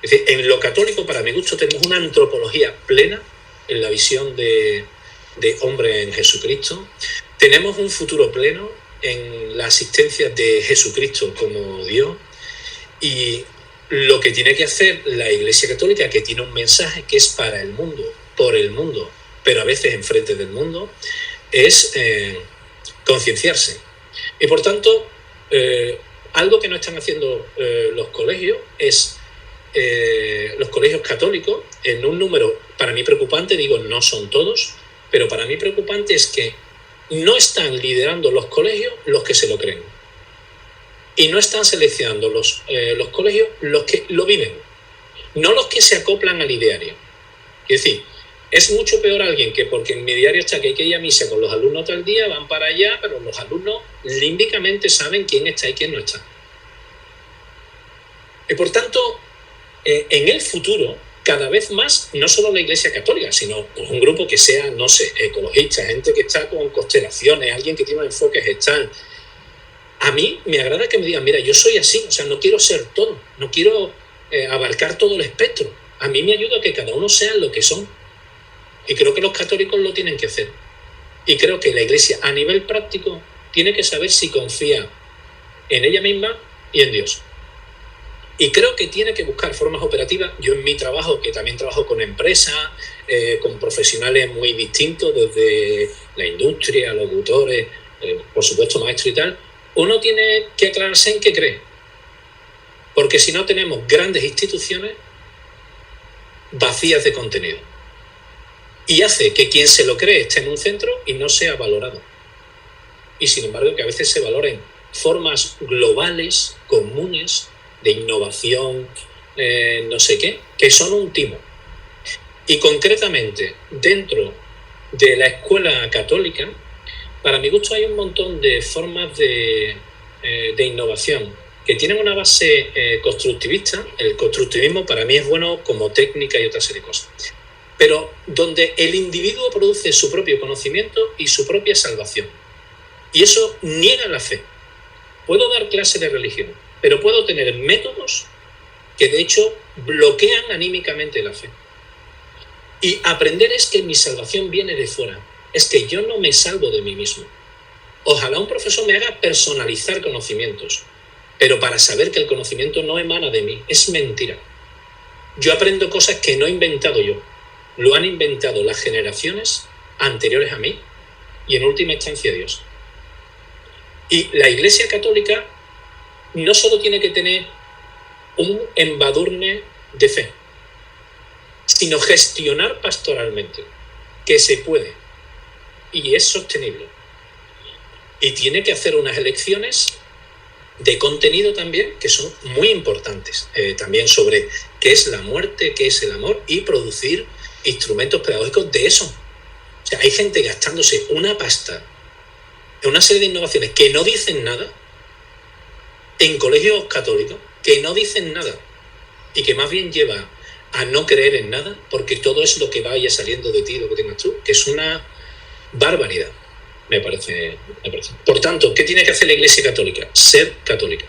Es decir, en lo católico, para mi gusto, tenemos una antropología plena en la visión de hombre en Jesucristo. Tenemos un futuro pleno en la asistencia de Jesucristo como Dios. Y lo que tiene que hacer la Iglesia Católica, que tiene un mensaje que es para el mundo, por el mundo, pero a veces enfrente del mundo, es concienciarse. Y por tanto, algo que no están haciendo los colegios es los colegios católicos, en un número para mí preocupante, digo, no son todos, pero para mí preocupante es que no están liderando los colegios los que se lo creen y no están seleccionando los colegios los que lo viven, no los que se acoplan al ideario. Es decir, es mucho peor alguien que porque en mi diario está que hay que ir a misa con los alumnos tal día, van para allá, pero los alumnos límbicamente saben quién está y quién no está. Y por tanto, en el futuro, cada vez más, no solo la Iglesia Católica, sino pues, un grupo que sea, no sé, ecologista, gente que está con constelaciones, alguien que tiene enfoques gestal. A mí me agrada que me digan, mira, yo soy así, o sea, no quiero ser todo, no quiero abarcar todo el espectro. A mí me ayuda a que cada uno sea lo que son. Y creo que los católicos lo tienen que hacer. Y creo que la Iglesia, a nivel práctico, tiene que saber si confía en ella misma y en Dios. Y creo que tiene que buscar formas operativas. Yo en mi trabajo, que también trabajo con empresas, con profesionales muy distintos, desde la industria, locutores, por supuesto maestros y tal, uno tiene que aclararse en qué cree. Porque si no tenemos grandes instituciones vacías de contenido. y hace que quien se lo cree esté en un centro y no sea valorado. Y sin embargo que a veces se valoren formas globales, comunes, de innovación, no sé qué, que son un timo. Y concretamente, dentro de la escuela católica, para mi gusto hay un montón de formas de innovación que tienen una base constructivista. El constructivismo para mí es bueno como técnica y otra serie de cosas. Pero donde el individuo produce su propio conocimiento y su propia salvación. Y eso niega la fe. Puedo dar clase de religión, pero puedo tener métodos que de hecho bloquean anímicamente la fe. Y aprender es que mi salvación viene de fuera. Es que yo no me salvo de mí mismo. Ojalá un profesor me haga personalizar conocimientos, pero para saber que el conocimiento no emana de mí, es mentira. Yo aprendo cosas que no he inventado yo. Lo han inventado las generaciones anteriores a mí y en última instancia Dios. Y la Iglesia Católica no solo tiene que tener un embadurne de fe, sino gestionar pastoralmente, que se puede y es sostenible. Y tiene que hacer unas elecciones de contenido también que son muy importantes, también sobre qué es la muerte, qué es el amor, y producir instrumentos pedagógicos de eso. O sea, hay gente gastándose una pasta en una serie de innovaciones que no dicen nada, en colegios católicos, que no dicen nada, y que más bien lleva a no creer en nada, porque todo es lo que vaya saliendo de ti, lo que tengas tú, que es una barbaridad, me parece. Por tanto, ¿qué tiene que hacer la Iglesia Católica? Ser católica.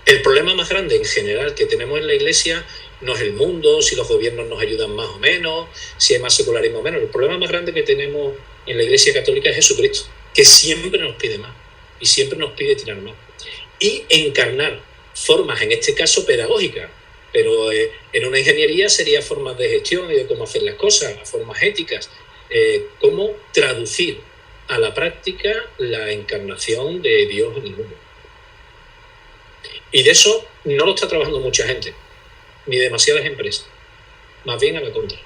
El problema más grande en general que tenemos en la Iglesia no es el mundo, si los gobiernos nos ayudan más o menos, si hay más secularismo o menos. El problema más grande que tenemos en la Iglesia Católica es Jesucristo, que siempre nos pide más y siempre nos pide tirar más. Y encarnar formas, en este caso pedagógicas, pero en una ingeniería sería formas de gestión y de cómo hacer las cosas, formas éticas, cómo traducir a la práctica la encarnación de Dios en el mundo. Y de eso no lo está trabajando mucha gente, ni demasiadas empresas, más bien a la contra.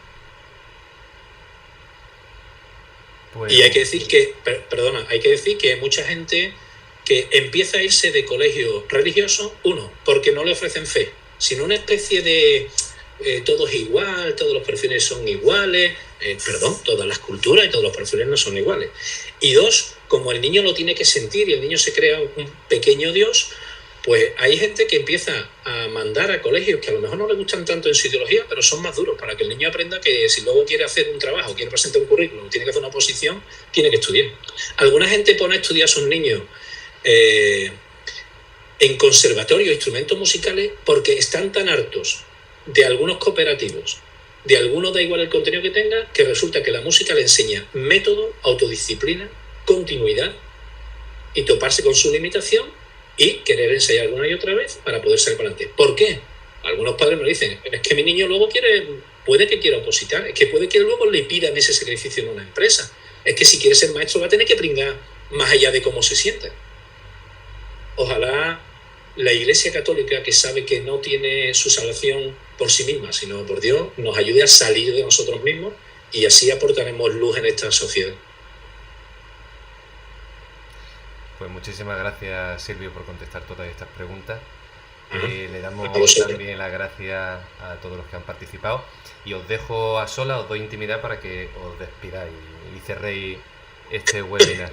Pues... Y hay que decir que, hay que decir que hay mucha gente que empieza a irse de colegio religioso, uno, porque no le ofrecen fe, sino una especie de todo es igual, todos los perfiles son iguales, todas las culturas y todos los perfiles no son iguales. Y dos, como el niño lo tiene que sentir y el niño se crea un pequeño Dios, pues hay gente que empieza a mandar a colegios que a lo mejor no le gustan tanto en su ideología, pero son más duros, para que el niño aprenda que si luego quiere hacer un trabajo, quiere presentar un currículum, tiene que hacer una oposición, tiene que estudiar. Alguna gente pone a estudiar a sus niños en conservatorio, instrumentos musicales, porque están tan hartos de algunos cooperativos, de algunos da igual el contenido que tenga, que resulta que la música le enseña método, autodisciplina, continuidad y toparse con su limitación y querer ensayar alguna y otra vez para poder salir para adelante. ¿Por qué? Algunos padres me dicen, es que mi niño luego puede que quiera opositar, es que puede que luego le pidan ese sacrificio en una empresa, es que si quiere ser maestro va a tener que pringar más allá de cómo se sienta. Ojalá la Iglesia Católica, que sabe que no tiene su salvación por sí misma, sino por Dios, nos ayude a salir de nosotros mismos y así aportaremos luz en esta sociedad. Pues muchísimas gracias, Silvio, por contestar todas estas preguntas. Le damos también las gracias a todos los que han participado y os dejo a solas, os doy intimidad para que os despidáis y cerréis este webinar.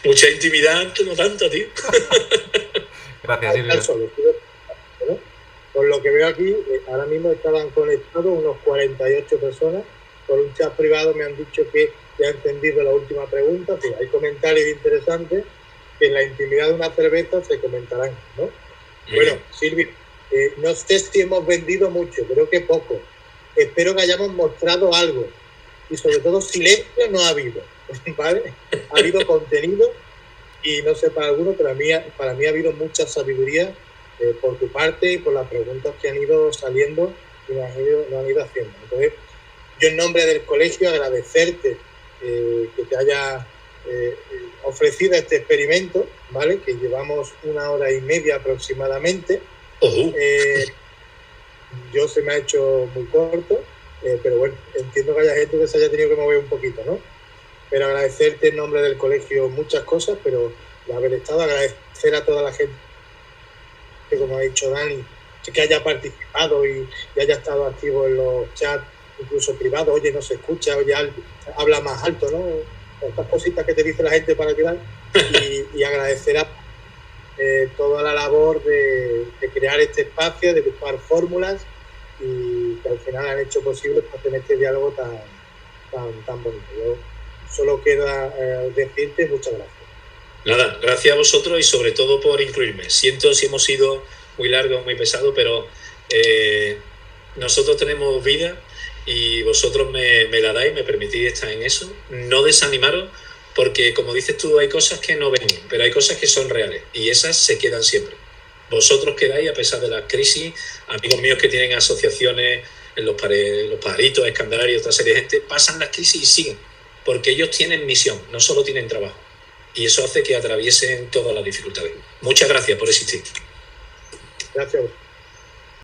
Mucha intimidad, no tanto, tío. Gracias, Silvio. Por lo que veo aquí, ahora mismo estaban conectados unos 48 personas. Por un chat privado me han dicho que ya han entendido la última pregunta. Sí, hay comentarios interesantes que en la intimidad de una cerveza se comentarán, ¿no? Bueno, Silvio, no sé si hemos vendido mucho, creo que poco. Espero que hayamos mostrado algo. Y sobre todo silencio no ha habido, ¿vale? Ha habido contenido y no sé para algunos, pero para mí ha habido mucha sabiduría por tu parte y por las preguntas que han ido saliendo y nos han ido haciendo. Entonces, yo en nombre del colegio agradecerte que te haya ofrecido este experimento, ¿vale? Que llevamos 1 hora y media aproximadamente. Yo se me ha hecho muy corto, pero bueno, entiendo que haya gente que se haya tenido que mover un poquito, ¿no? Pero agradecerte en nombre del colegio muchas cosas, pero de haber estado, agradecer a toda la gente que, como ha dicho Dani, que haya participado y haya estado activo en los chats, incluso privados. Oye, no se escucha, oye, habla más alto, ¿no? Estas cositas que te dice la gente para ayudar. Y agradecer a toda la labor de crear este espacio, de buscar fórmulas, y que al final han hecho posible pues, tener este diálogo tan bonito. Yo solo queda decirte muchas gracias. Nada, gracias a vosotros y sobre todo por incluirme. Siento si hemos sido muy largos, muy pesados, pero nosotros tenemos vida y vosotros me la dais, me permitís estar en eso. No desanimaros, porque como dices tú, hay cosas que no ven, pero hay cosas que son reales y esas se quedan siempre. Vosotros quedáis a pesar de las crisis. Amigos míos que tienen asociaciones, en los Pajaritos, Escandalaria y otra serie de gente, pasan las crisis y siguen, porque ellos tienen misión, no solo tienen trabajo. Y eso hace que atraviesen todas las dificultades. Muchas gracias por existir. Gracias.